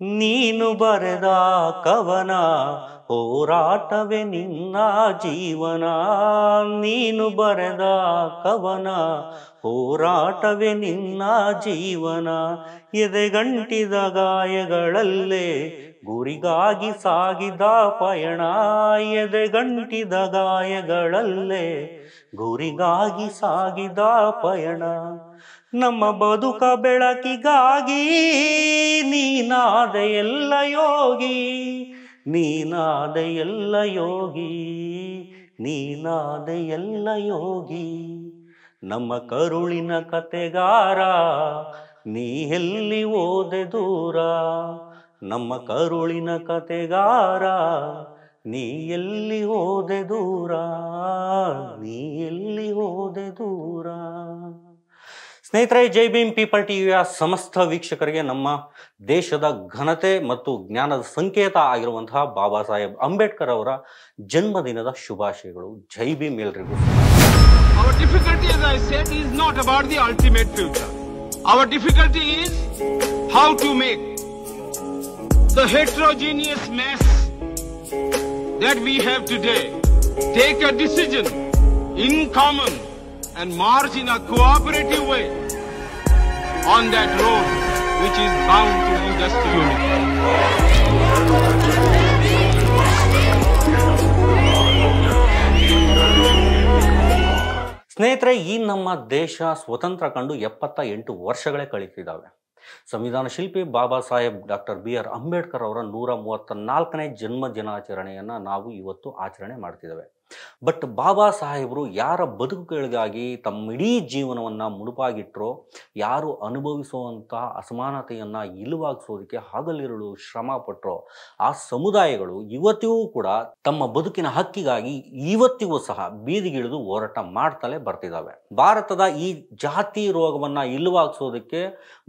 ನೀನು ಬರೆದ ಕವನ ಹೋರಾಟವೇ ನಿನ್ನ ಜೀವನ. ನೀನು ಬರೆದ ಕವನ ಹೋರಾಟವೇ ನಿನ್ನ ಜೀವನ. ಎದೆಗಂಟಿದ ಗಾಯಗಳಲ್ಲೇ ಗುರಿಗಾಗಿ ಸಾಗಿದ ಪಯಣ. ಎದೆಗಂಟಿದ ಗಾಯಗಳಲ್ಲೇ ಗುರಿಗಾಗಿ ಸಾಗಿದ ಪಯಣ. ನಮ್ಮ ಬದುಕ ಬೆಳಕಿಗಾಗಿ ನೀನಾದ ಎಲ್ಲ ಯೋಗಿ, ನೀನಾದ ಎಲ್ಲ ಯೋಗಿ, ನೀನಾದ ಎಲ್ಲ ಯೋಗಿ. ನಮ್ಮ ಕರುಳಿನ ಕತೆಗಾರ ನೀ ಎಲ್ಲಿ ಹೋದೆ ದೂರ. ನಮ್ಮ ಕರುಳಿನ ಕತೆಗಾರ ನೀ ಎಲ್ಲಿ ಹೋದೆ ದೂರ, ನೀ ಎಲ್ಲಿ ಹೋದೆ ದೂರ. ಸ್ನೇಹಿತರೆ, ಜೈ ಭೀಮ್ ಪೀಪಲ್ ಟಿವಿಯ ಸಮಸ್ತ ವೀಕ್ಷಕರಿಗೆ ನಮ್ಮ ದೇಶದ ಘನತೆ ಮತ್ತು ಜ್ಞಾನದ ಸಂಕೇತ ಆಗಿರುವಂತಹ ಬಾಬಾ ಸಾಹೇಬ್ ಅಂಬೇಡ್ಕರ್ ಅವರ ಜನ್ಮದಿನದ ಶುಭಾಶಯಗಳು. ಜೈ ಭೀಮ್ ಎಲ್ರಿಗೂ. Our difficulty, as I said, is not about the ultimate future. Our difficulty is how to make the heterogeneous mess that we have today take a decision in common and march in a cooperative way on that road which is bound to lead us to unity. ಸ್ನೇಹಿತರೆ, ಈ ನಮ್ಮ ದೇಶ ಸ್ವತಂತ್ರ ಕಂಡು 78 ವರ್ಷಗಳೇ ಕಳೆದಿದ್ದಾವೆ. ಸಂವಿಧಾನ ಶಿಲ್ಪಿ Baba Saheb doctor BR Ambedkar ಅವರ 134ನೇ ಜನ್ಮ ದಿನಾಚರಣೆಯನ್ನು ನಾವು ಇವತ್ತು ಆಚರಣೆ ಮಾಡ್ತಿದ್ದೇವೆ. ಬಟ್ ಬಾಬಾ ಸಾಹೇಬರು ಯಾರ ಬದುಕುಗಳಿಗಾಗಿ ತಮ್ಮ ಇಡೀ ಜೀವನವನ್ನು ಮುಡುಪಾಗಿಟ್ಟರೋ, ಯಾರು ಅನುಭವಿಸುವಂತಹ ಅಸಮಾನತೆಯನ್ನು ಇಲ್ಲವಾಗಿಸೋದಕ್ಕೆ ಹಗಲಿರುಳು ಶ್ರಮ ಪಟ್ಟರೋ, ಆ ಸಮುದಾಯಗಳು ಇವತ್ತಿಗೂ ಕೂಡ ತಮ್ಮ ಬದುಕಿನ ಹಕ್ಕಿಗಾಗಿ ಇವತ್ತಿಗೂ ಸಹ ಬೀದಿಗಿಳಿದು ಹೋರಾಟ ಮಾಡ್ತಲೇ ಬರ್ತಿದ್ದಾವೆ. ಭಾರತದ ಈ ಜಾತಿ ರೋಗವನ್ನು ಇಲ್ಲವಾಗಿಸೋದಕ್ಕೆ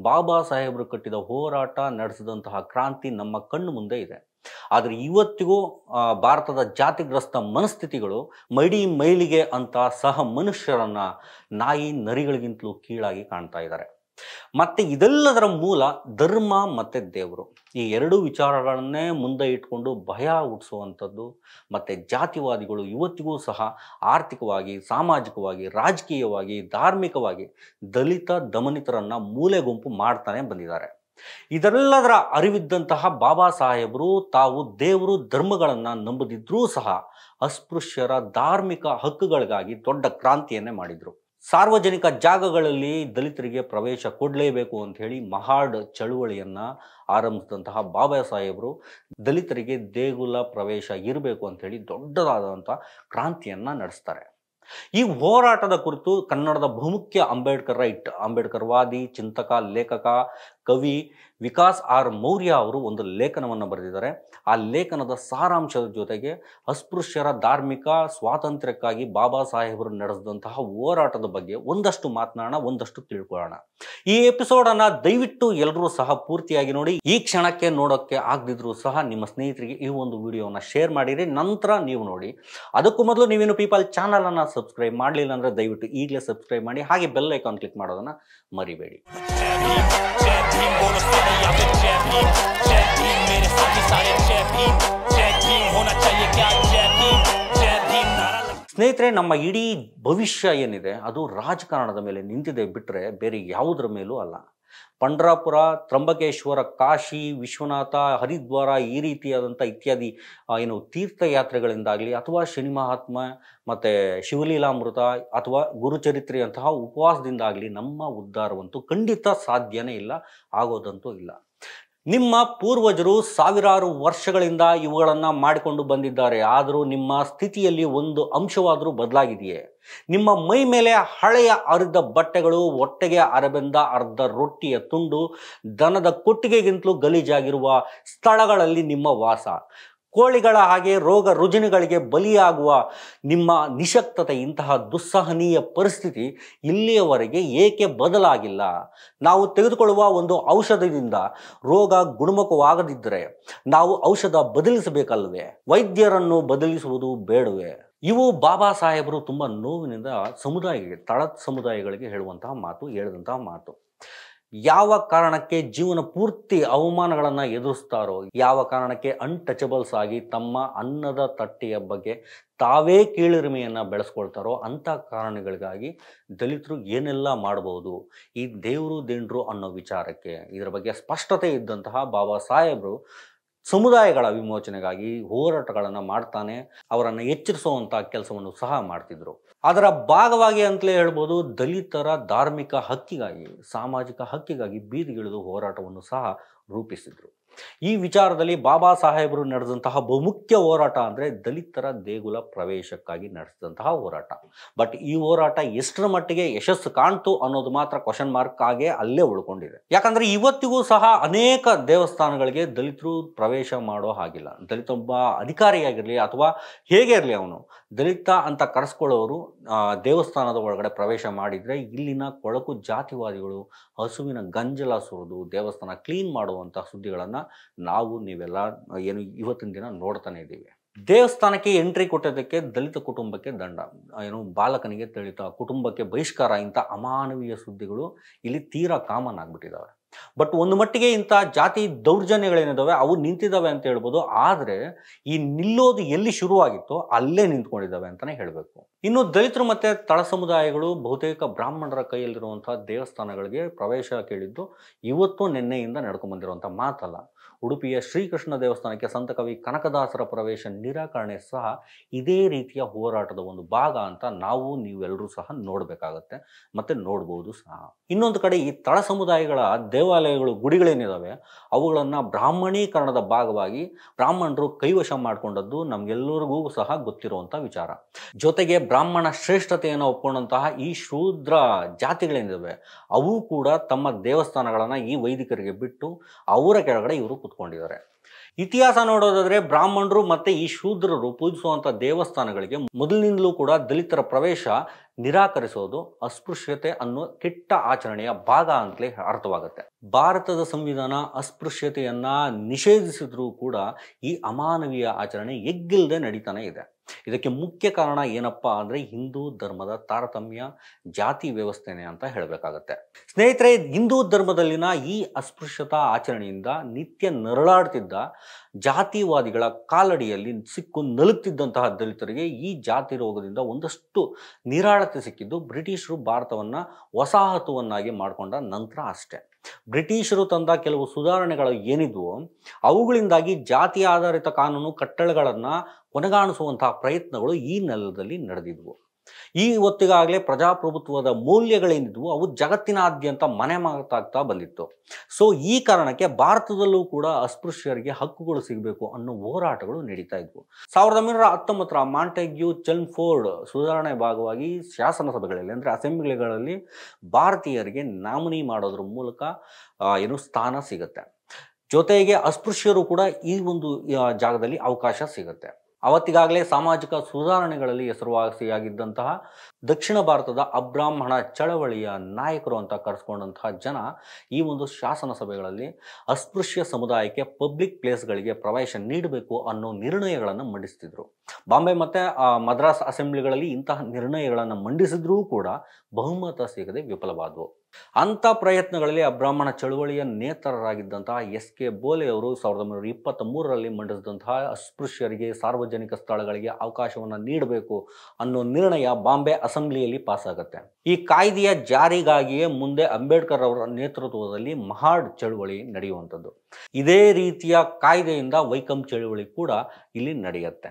ಬಾಬಾ ಸಾಹೇಬರು ಕಟ್ಟಿದ ಹೋರಾಟ, ನಡೆಸಿದಂತಹ ಕ್ರಾಂತಿ ನಮ್ಮ ಕಣ್ಣು ಮುಂದೆ ಇದೆ. ಆದರೆ ಇವತ್ತಿಗೂ ಭಾರತದ ಜಾತಿಗ್ರಸ್ತ ಮನಸ್ಥಿತಿಗಳು ಮೈಡಿ ಮೈಲಿಗೆ ಅಂತ ಸಹ ಮನುಷ್ಯರನ್ನ ನಾಯಿ ನರಿಗಳಿಗಿಂತಲೂ ಕೀಳಾಗಿ ಕಾಣ್ತಾ ಇದ್ದಾರೆ. ಮತ್ತೆ ಇದೆಲ್ಲದರ ಮೂಲ ಧರ್ಮ ಮತ್ತೆ ದೇವರು, ಈ ಎರಡೂ ವಿಚಾರಗಳನ್ನೇ ಮುಂದೆ ಇಟ್ಕೊಂಡು ಭಯ ಹುಟ್ಟಿಸುವಂಥದ್ದು. ಮತ್ತೆ ಜಾತಿವಾದಿಗಳು ಇವತ್ತಿಗೂ ಸಹ ಆರ್ಥಿಕವಾಗಿ, ಸಾಮಾಜಿಕವಾಗಿ, ರಾಜಕೀಯವಾಗಿ, ಧಾರ್ಮಿಕವಾಗಿ ದಲಿತ ದಮನಿತರನ್ನ ಮೂಲೆ ಗುಂಪು ಮಾಡ್ತಾನೆ ಬಂದಿದ್ದಾರೆ. ಇದೆಲ್ಲದರ ಅರಿವಿದ್ದಂತಹ ಬಾಬಾ ಸಾಹೇಬರು ತಾವು ದೇವರು ಧರ್ಮಗಳನ್ನು ನಂಬದಿದ್ರೂ ಸಹ ಅಸ್ಪೃಶ್ಯರ ಧಾರ್ಮಿಕ ಹಕ್ಕುಗಳಿಗಾಗಿ ದೊಡ್ಡ ಕ್ರಾಂತಿಯನ್ನೇ ಮಾಡಿದ್ರು. ಸಾರ್ವಜನಿಕ ಜಾಗಗಳಲ್ಲಿ ದಲಿತರಿಗೆ ಪ್ರವೇಶ ಕೊಡಲೇಬೇಕು ಅಂತ ಹೇಳಿ ಮಹಾಡ್ ಚಳುವಳಿಯನ್ನ ಆರಂಭಿಸಿದಂತಹ ಬಾಬಾ ಸಾಹೇಬರು ದಲಿತರಿಗೆ ದೇಗುಲ ಪ್ರವೇಶ ಇರಬೇಕು ಅಂತ ಹೇಳಿ ದೊಡ್ಡದಾದಂಥ ಕ್ರಾಂತಿಯನ್ನ ನಡೆಸ್ತಾರೆ. ಈ ಹೋರಾಟದ ಕುರಿತು ಕನ್ನಡದ ಬಹುಮುಖ್ಯ ಅಂಬೇಡ್ಕರ್ವಾದಿ, ಚಿಂತಕ, ಲೇಖಕ, ಕವಿ ವಿಕಾಸ್ ಆರ್ ಮೌರ್ಯ ಅವರು ಒಂದು ಲೇಖನವನ್ನು ಬರೆದಿದ್ದಾರೆ. ಆ ಲೇಖನದ ಸಾರಾಂಶದ ಜೊತೆಗೆ ಅಸ್ಪೃಶ್ಯರ ಧಾರ್ಮಿಕ ಸ್ವಾತಂತ್ರ್ಯಕ್ಕಾಗಿ ಬಾಬಾ ಸಾಹೇಬರು ನಡೆಸಿದಂತಹ ಹೋರಾಟದ ಬಗ್ಗೆ ಒಂದಷ್ಟು ಮಾತನಾಡೋಣ, ಒಂದಷ್ಟು ತಿಳ್ಕೊಳ್ಳೋಣ. ಈ ಎಪಿಸೋಡನ್ನು ದಯವಿಟ್ಟು ಎಲ್ಲರೂ ಸಹ ಪೂರ್ತಿಯಾಗಿ ನೋಡಿ. ಈ ಕ್ಷಣಕ್ಕೆ ನೋಡೋಕ್ಕೆ ಆಗದಿದ್ರೂ ಸಹ ನಿಮ್ಮ ಸ್ನೇಹಿತರಿಗೆ ಈ ಒಂದು ವಿಡಿಯೋನ ಶೇರ್ ಮಾಡಿರಿ, ನಂತರ ನೀವು ನೋಡಿ. ಅದಕ್ಕೂ ಮೊದಲು ನೀವೇನು ಪೀಪಲ್ ಚಾನಲನ್ನು ಸಬ್ಸ್ಕ್ರೈಬ್ ಮಾಡಲಿಲ್ಲ ಅಂದರೆ ದಯವಿಟ್ಟು ಈಗಲೇ ಸಬ್ಸ್ಕ್ರೈಬ್ ಮಾಡಿ, ಹಾಗೆ ಬೆಲ್ ಐಕಾನ್ ಕ್ಲಿಕ್ ಮಾಡೋದನ್ನು ಮರಿಬೇಡಿ. ಸ್ನೇಹಿತರೆ, ನಮ್ಮ ಇಡೀ ಭವಿಷ್ಯ ಏನಿದೆ ಅದು ರಾಜಕಾರಣದ ಮೇಲೆ ನಿಂತಿದೆ ಬಿಟ್ಟರೆ ಬೇರೆ ಯಾವುದರ ಮೇಲೂ ಅಲ್ಲ. ಪಂಡ್ರಾಪುರ, ತ್ರಂಬಕೇಶ್ವರ, ಕಾಶಿ, ವಿಶ್ವನಾಥ, ಹರಿದ್ವಾರ ಈ ರೀತಿಯಾದಂಥ ಇತ್ಯಾದಿ ತೀರ್ಥಯಾತ್ರೆಗಳಿಂದಾಗಲಿ ಅಥವಾ ಶನಿ ಮಹಾತ್ಮ ಮತ್ತು ಶಿವಲೀಲಾಮೃತ ಅಥವಾ ಗುರುಚರಿತ್ರೆಯಂತಹ ಉಪವಾಸದಿಂದಾಗಲಿ ನಮ್ಮ ಉದ್ಧಾರವಂತೂ ಖಂಡಿತ ಸಾಧ್ಯನೇ ಇಲ್ಲ, ಆಗೋದಂತೂ ಇಲ್ಲ. ನಿಮ್ಮ ಪೂರ್ವಜರು ಸಾವಿರಾರು ವರ್ಷಗಳಿಂದ ಇವುಗಳನ್ನು ಮಾಡಿಕೊಂಡು ಬಂದಿದ್ದಾರೆ. ಆದರೂ ನಿಮ್ಮ ಸ್ಥಿತಿಯಲ್ಲಿ ಒಂದು ಅಂಶವಾದರೂ ಬದಲಾಗಿದೆಯೇ? ನಿಮ್ಮ ಮೈ ಮೇಲೆ ಹಳೆಯ ಅರ್ಧ ಬಟ್ಟೆಗಳು, ಹೊಟ್ಟೆಗೆ ಅರಬೆಂದ ಅರ್ಧ ರೊಟ್ಟಿಯ ತುಂಡು, ದನದ ಕೊಟ್ಟಿಗೆಗಿಂತಲೂ ಗಲೀಜಾಗಿರುವ ಸ್ಥಳಗಳಲ್ಲಿ ನಿಮ್ಮ ವಾಸ, ಕೋಳಿಗಳ ಹಾಗೆ ರೋಗ ರುಜಿನಗಳಿಗೆ ಬಲಿಯಾಗುವ ನಿಮ್ಮ ನಿಶಕ್ತತೆ, ಇಂತಹ ದುಸ್ಸಹನೀಯ ಪರಿಸ್ಥಿತಿ ಇಲ್ಲಿಯವರೆಗೆ ಏಕೆ ಬದಲಾಗಿಲ್ಲ? ನಾವು ತೆಗೆದುಕೊಳ್ಳುವ ಒಂದು ಔಷಧದಿಂದ ರೋಗ ಗುಣಮುಖವಾಗದಿದ್ದರೆ ನಾವು ಔಷಧ ಬದಲಿಸಬೇಕಲ್ವೇ? ವೈದ್ಯರನ್ನು ಬದಲಿಸುವುದು ಬೇಡವೇ? ಇವು ಬಾಬಾ ಸಾಹೇಬರು ತುಂಬ ನೋವಿನಿಂದ ತಳದ ಸಮುದಾಯಗಳಿಗೆ ಹೇಳಿದಂತಹ ಮಾತು. ಯಾವ ಕಾರಣಕ್ಕೆ ಜೀವನ ಪೂರ್ತಿ ಅವಮಾನಗಳನ್ನು ಎದುರಿಸ್ತಾರೋ, ಯಾವ ಕಾರಣಕ್ಕೆ ಅನ್ಟಚಬಲ್ಸ್ ಆಗಿ ತಮ್ಮ ಅನ್ನದ ತಟ್ಟೆಯ ಬಗ್ಗೆ ತಾವೇ ಕೀಳಿರಿಮೆಯನ್ನು ಬೆಳೆಸ್ಕೊಳ್ತಾರೋ ಅಂಥ ಕಾರಣಗಳಿಗಾಗಿ ದಲಿತರು ಏನೆಲ್ಲ ಮಾಡ್ಬೋದು, ಈ ದೇವರು ದಿಂಡ್ರು ಅನ್ನೋ ವಿಚಾರಕ್ಕೆ ಇದರ ಬಗ್ಗೆ ಸ್ಪಷ್ಟತೆ ಇದ್ದಂತಹ ಬಾಬಾ ಸಾಹೇಬರು ಸಮುದಾಯಗಳ ವಿಮೋಚನೆಗಾಗಿ ಹೋರಾಟಗಳನ್ನು ಮಾಡ್ತಾನೆ ಅವರನ್ನು ಎಚ್ಚರಿಸುವಂಥ ಕೆಲಸವನ್ನು ಸಹ ಮಾಡ್ತಿದ್ರು. ಅದರ ಭಾಗವಾಗಿ ಅಂತಲೇ ಹೇಳ್ಬೋದು, ದಲಿತರ ಧಾರ್ಮಿಕ ಹಕ್ಕಿಗಾಗಿ, ಸಾಮಾಜಿಕ ಹಕ್ಕಿಗಾಗಿ ಬೀದಿಗಿಳಿದು ಹೋರಾಟವನ್ನು ಸಹ ರೂಪಿಸಿದ್ರು. ಈ ವಿಚಾರದಲ್ಲಿ ಬಾಬಾ ಸಾಹೇಬರು ನಡೆದಂತಹ ಬಹುಮುಖ್ಯ ಹೋರಾಟ ಅಂದರೆ ದಲಿತರ ದೇಗುಲ ಪ್ರವೇಶಕ್ಕಾಗಿ ನಡೆಸಿದಂತಹ ಹೋರಾಟ. ಬಟ್ ಈ ಹೋರಾಟ ಎಷ್ಟರ ಮಟ್ಟಿಗೆ ಯಶಸ್ಸು ಕಾಣ್ತು ಅನ್ನೋದು ಮಾತ್ರ ಕ್ವಶನ್ ಮಾರ್ಕ್ ಆಗೇ ಅಲ್ಲೇ ಉಳ್ಕೊಂಡಿದೆ. ಯಾಕಂದರೆ ಇವತ್ತಿಗೂ ಸಹ ಅನೇಕ ದೇವಸ್ಥಾನಗಳಿಗೆ ದಲಿತರು ಪ್ರವೇಶ ಮಾಡೋ ಹಾಗಿಲ್ಲ. ದಲಿತೊಬ್ಬ ಅಧಿಕಾರಿಯಾಗಿರಲಿ ಅಥವಾ ಹೇಗೆ ಇರಲಿ, ಅವನು ದಲಿತ ಅಂತ ಕರೆಸ್ಕೊಳ್ಳೋರು ದೇವಸ್ಥಾನದ ಒಳಗಡೆ ಪ್ರವೇಶ ಮಾಡಿದರೆ ಇಲ್ಲಿನ ಕೊಳಕು ಜಾತಿವಾದಿಗಳು ಹಸುವಿನ ಗಂಜಲ ಸುರಿದು ದೇವಸ್ಥಾನ ಕ್ಲೀನ್ ಮಾಡುವಂಥ ಸುದ್ದಿಗಳನ್ನು ನೀವೆಲ್ಲ ಇವತ್ತಿನ ದಿನ ನೋಡ್ತಾನೆ ಇದ್ದೀವಿ. ದೇವಸ್ಥಾನಕ್ಕೆ ಎಂಟ್ರಿ ಕೊಟ್ಟೋದಕ್ಕೆ ದಲಿತ ಕುಟುಂಬಕ್ಕೆ ದಂಡ, ಬಾಲಕನಿಗೆ ದಲಿತ ಕುಟುಂಬಕ್ಕೆ ಬಹಿಷ್ಕಾರ, ಇಂಥ ಅಮಾನವೀಯ ಸುದ್ದಿಗಳು ಇಲ್ಲಿ ತೀರಾ ಕಾಮನ್ ಆಗಿಬಿಟ್ಟಿದ್ದಾವೆ. ಬಟ್ ಒಂದು ಮಟ್ಟಿಗೆ ಇಂಥ ಜಾತಿ ದೌರ್ಜನ್ಯಗಳೇನಿದ್ದಾವೆ ಅವು ನಿಂತಿದ್ದಾವೆ ಅಂತ ಹೇಳ್ಬೋದು. ಆದರೆ ಈ ನಿಲ್ಲೋದು ಎಲ್ಲಿ ಶುರುವಾಗಿತ್ತೋ ಅಲ್ಲೇ ನಿಂತ್ಕೊಂಡಿದ್ದಾವೆ ಅಂತಲೇ ಹೇಳಬೇಕು. ಇನ್ನು ದಲಿತರು ಮತ್ತು ತಳ ಸಮುದಾಯಗಳು ಬಹುತೇಕ ಬ್ರಾಹ್ಮಣರ ಕೈಯಲ್ಲಿರುವಂಥ ದೇವಸ್ಥಾನಗಳಿಗೆ ಪ್ರವೇಶ ಕೇಳಿದ್ದು ಇವತ್ತು ನಿನ್ನೆಯಿಂದ ನಡ್ಕೊಂಡ್ಬಂದಿರುವಂಥ ಮಾತಲ್ಲ. ಉಡುಪಿಯ ಶ್ರೀಕೃಷ್ಣ ದೇವಸ್ಥಾನಕ್ಕೆ ಸಂತ ಕವಿ ಕನಕದಾಸರ ಪ್ರವೇಶ ನಿರಾಕರಣೆ ಸಹ ಇದೇ ರೀತಿಯ ಹೋರಾಟದ ಒಂದು ಭಾಗ ಅಂತ ನೀವೆಲ್ಲರೂ ಸಹ ನೋಡಬೇಕಾಗತ್ತೆ ಮತ್ತು ನೋಡ್ಬೋದು ಸಹ. ಇನ್ನೊಂದು ಕಡೆ ಈ ತಳ ಸಮುದಾಯಗಳ ದೇವಾಲಯಗಳು, ಗುಡಿಗಳೇನಿದ್ದಾವೆ ಅವುಗಳನ್ನು ಬ್ರಾಹ್ಮಣೀಕರಣದ ಭಾಗವಾಗಿ ಬ್ರಾಹ್ಮಣರು ಕೈವಶ ಮಾಡಿಕೊಂಡದ್ದು ನಮಗೆಲ್ಲರಿಗೂ ಸಹ ಗೊತ್ತಿರುವಂಥ ವಿಚಾರ. ಜೊತೆಗೆ ಬ್ರಾಹ್ಮಣ ಶ್ರೇಷ್ಠತೆಯನ್ನು ಒಪ್ಪಿಕೊಂಡಂತಹ ಈ ಶೂದ್ರ ಜಾತಿಗಳೇನಿದ್ದಾವೆ ಅವು ಕೂಡ ತಮ್ಮ ದೇವಸ್ಥಾನಗಳನ್ನು ಈ ವೈದಿಕರಿಗೆ ಬಿಟ್ಟು ಅವರ ಕೆಳಗಡೆ ಇವರು ಕುತ್ಕೊಂಡಿದ್ದಾರೆ. ಇತಿಹಾಸ ನೋಡೋದಾದ್ರೆ ಬ್ರಾಹ್ಮಣರು ಮತ್ತೆ ಈ ಶೂದ್ರರು ಪೂಜಿಸುವಂಥ ದೇವಸ್ಥಾನಗಳಿಗೆ ಮೊದಲಿನಿಂದಲೂ ಕೂಡ ದಲಿತರ ಪ್ರವೇಶ ನಿರಾಕರಿಸೋದು ಅಸ್ಪೃಶ್ಯತೆ ಅನ್ನೋ ಕೆಟ್ಟ ಆಚರಣೆಯ ಭಾಗ ಅಂತಲೇ ಅರ್ಥವಾಗುತ್ತೆ. ಭಾರತದ ಸಂವಿಧಾನ ಅಸ್ಪೃಶ್ಯತೆಯನ್ನ ನಿಷೇಧಿಸಿದ್ರೂ ಕೂಡ ಈ ಅಮಾನವೀಯ ಆಚರಣೆ ಎಗ್ಗಿಲ್ಲದೆ ನಡೀತಾನೆ ಇದೆ. ಇದಕ್ಕೆ ಮುಖ್ಯ ಕಾರಣ ಏನಪ್ಪ ಅಂದರೆ ಹಿಂದೂ ಧರ್ಮದ ತಾರತಮ್ಯ, ಜಾತಿ ವ್ಯವಸ್ಥೆನೆ ಅಂತ ಹೇಳಬೇಕಾಗತ್ತೆ. ಸ್ನೇಹಿತರೆ, ಹಿಂದೂ ಧರ್ಮದಲ್ಲಿನ ಈ ಅಸ್ಪೃಶ್ಯತಾ ಆಚರಣೆಯಿಂದ ನಿತ್ಯ ನರಳಾಡ್ತಿದ್ದ ಜಾತಿವಾದಿಗಳ ಕಾಲಡಿಯಲ್ಲಿ ಸಿಕ್ಕು ನಲುಗ್ತಿದ್ದಂತಹ ದಲಿತರಿಗೆ ಈ ಜಾತಿ ರೋಗದಿಂದ ಒಂದಷ್ಟು ನಿರಾಳತೆ ಸಿಕ್ಕಿದ್ದು ಬ್ರಿಟಿಷರು ಭಾರತವನ್ನು ವಸಾಹತುವನ್ನಾಗಿ ಮಾಡಿಕೊಂಡ ನಂತರ ಅಷ್ಟೇ. ಬ್ರಿಟಿಷರು ತಂದ ಕೆಲವು ಸುಧಾರಣೆಗಳು ಏನಿದ್ವೋ ಅವುಗಳಿಂದಾಗಿ ಜಾತಿ ಆಧಾರಿತ ಕಾನೂನು ಕಟ್ಟಳೆಗಳನ್ನು ಕೊನೆಗಾಣಿಸುವಂತಹ ಪ್ರಯತ್ನಗಳು ಈ ನೆಲದಲ್ಲಿ ನಡೆದಿದ್ವು. ಈ ಹೊತ್ತಿಗಾಗಲೇ ಪ್ರಜಾಪ್ರಭುತ್ವದ ಮೌಲ್ಯಗಳೇನಿದ್ವು ಅವು ಜಗತ್ತಿನಾದ್ಯಂತ ಮನೆ ಮಾತಾಗ್ತಾ ಬಂದಿತ್ತು. ಸೊ ಈ ಕಾರಣಕ್ಕೆ ಭಾರತದಲ್ಲೂ ಕೂಡ ಅಸ್ಪೃಶ್ಯರಿಗೆ ಹಕ್ಕುಗಳು ಸಿಗಬೇಕು ಅನ್ನೋ ಹೋರಾಟಗಳು ನಡೀತಾ ಇದ್ವು. 1919 ಮಾಂಟೆಗ್ಯೂ ಚೆಲ್ಮ್ಫೋರ್ಡ್ ಸುಧಾರಣೆ ಭಾಗವಾಗಿ ಶಾಸನಸಭೆಗಳಲ್ಲಿ ಅಂದರೆ ಅಸೆಂಬ್ಲಿಗಳಲ್ಲಿ ಭಾರತೀಯರಿಗೆ ನಾಮಿನಿ ಮಾಡೋದ್ರ ಮೂಲಕ ಸ್ಥಾನ ಸಿಗುತ್ತೆ. ಜೊತೆಗೆ ಅಸ್ಪೃಶ್ಯರು ಕೂಡ ಈ ಒಂದು ಜಾಗದಲ್ಲಿ ಅವಕಾಶ ಸಿಗುತ್ತೆ. ಅವತ್ತಿಗಾಗಲೇ ಸಾಮಾಜಿಕ ಸುಧಾರಣೆಗಳಲ್ಲಿ ಹೆಸರುವಾಸಿಯಾಗಿದ್ದಂತಹ ದಕ್ಷಿಣ ಭಾರತದ ಅಬ್ರಾಹ್ಮಣ ಚಳವಳಿಯ ನಾಯಕರು ಅಂತ ಕರೆಸ್ಕೊಂಡಂತಹ ಜನ ಈ ಒಂದು ಶಾಸನ ಸಭೆಗಳಲ್ಲಿ ಅಸ್ಪೃಶ್ಯ ಸಮುದಾಯಕ್ಕೆ ಪಬ್ಲಿಕ್ ಪ್ಲೇಸ್ಗಳಿಗೆ ಪ್ರವೇಶ ನೀಡಬೇಕು ಅನ್ನೋ ನಿರ್ಣಯಗಳನ್ನು ಮಂಡಿಸ್ತಿದ್ರು. ಬಾಂಬೆ ಮತ್ತು ಮದ್ರಾಸ್ ಅಸೆಂಬ್ಲಿಗಳಲ್ಲಿ ಇಂತಹ ನಿರ್ಣಯಗಳನ್ನು ಮಂಡಿಸಿದ್ರೂ ಕೂಡ ಬಹುಮತ ಸಿಗದೆ ವಿಫಲವಾದವು. ಅಂಥ ಪ್ರಯತ್ನಗಳಲ್ಲಿ ಅಬ್ರಾಹ್ಮಣ ಚಳುವಳಿಯ ನೇತರರಾಗಿದ್ದಂತಹ ಎಸ್.ಕೆ. ಬೋಲೆ ಅವರು 1923ರಲ್ಲಿ ಮಂಡಿಸಿದಂತಹ ಅಸ್ಪೃಶ್ಯರಿಗೆ ಸಾರ್ವಜನಿಕ ಸ್ಥಳಗಳಿಗೆ ಅವಕಾಶವನ್ನು ನೀಡಬೇಕು ಅನ್ನೋ ನಿರ್ಣಯ ಬಾಂಬೆ ಅಸೆಂಬ್ಲಿಯಲ್ಲಿ ಪಾಸ್ ಆಗುತ್ತೆ. ಈ ಕಾಯ್ದೆಯ ಜಾರಿಗಾಗಿಯೇ ಮುಂದೆ ಅಂಬೇಡ್ಕರ್ ಅವರ ನೇತೃತ್ವದಲ್ಲಿ ಮಹಾಡ್ ಚಳುವಳಿ ನಡೆಯುವಂಥದ್ದು. ಇದೇ ರೀತಿಯ ಕಾಯ್ದೆಯಿಂದ ವೈಕಂ ಚಳುವಳಿ ಕೂಡ ಇಲ್ಲಿ ನಡೆಯುತ್ತೆ.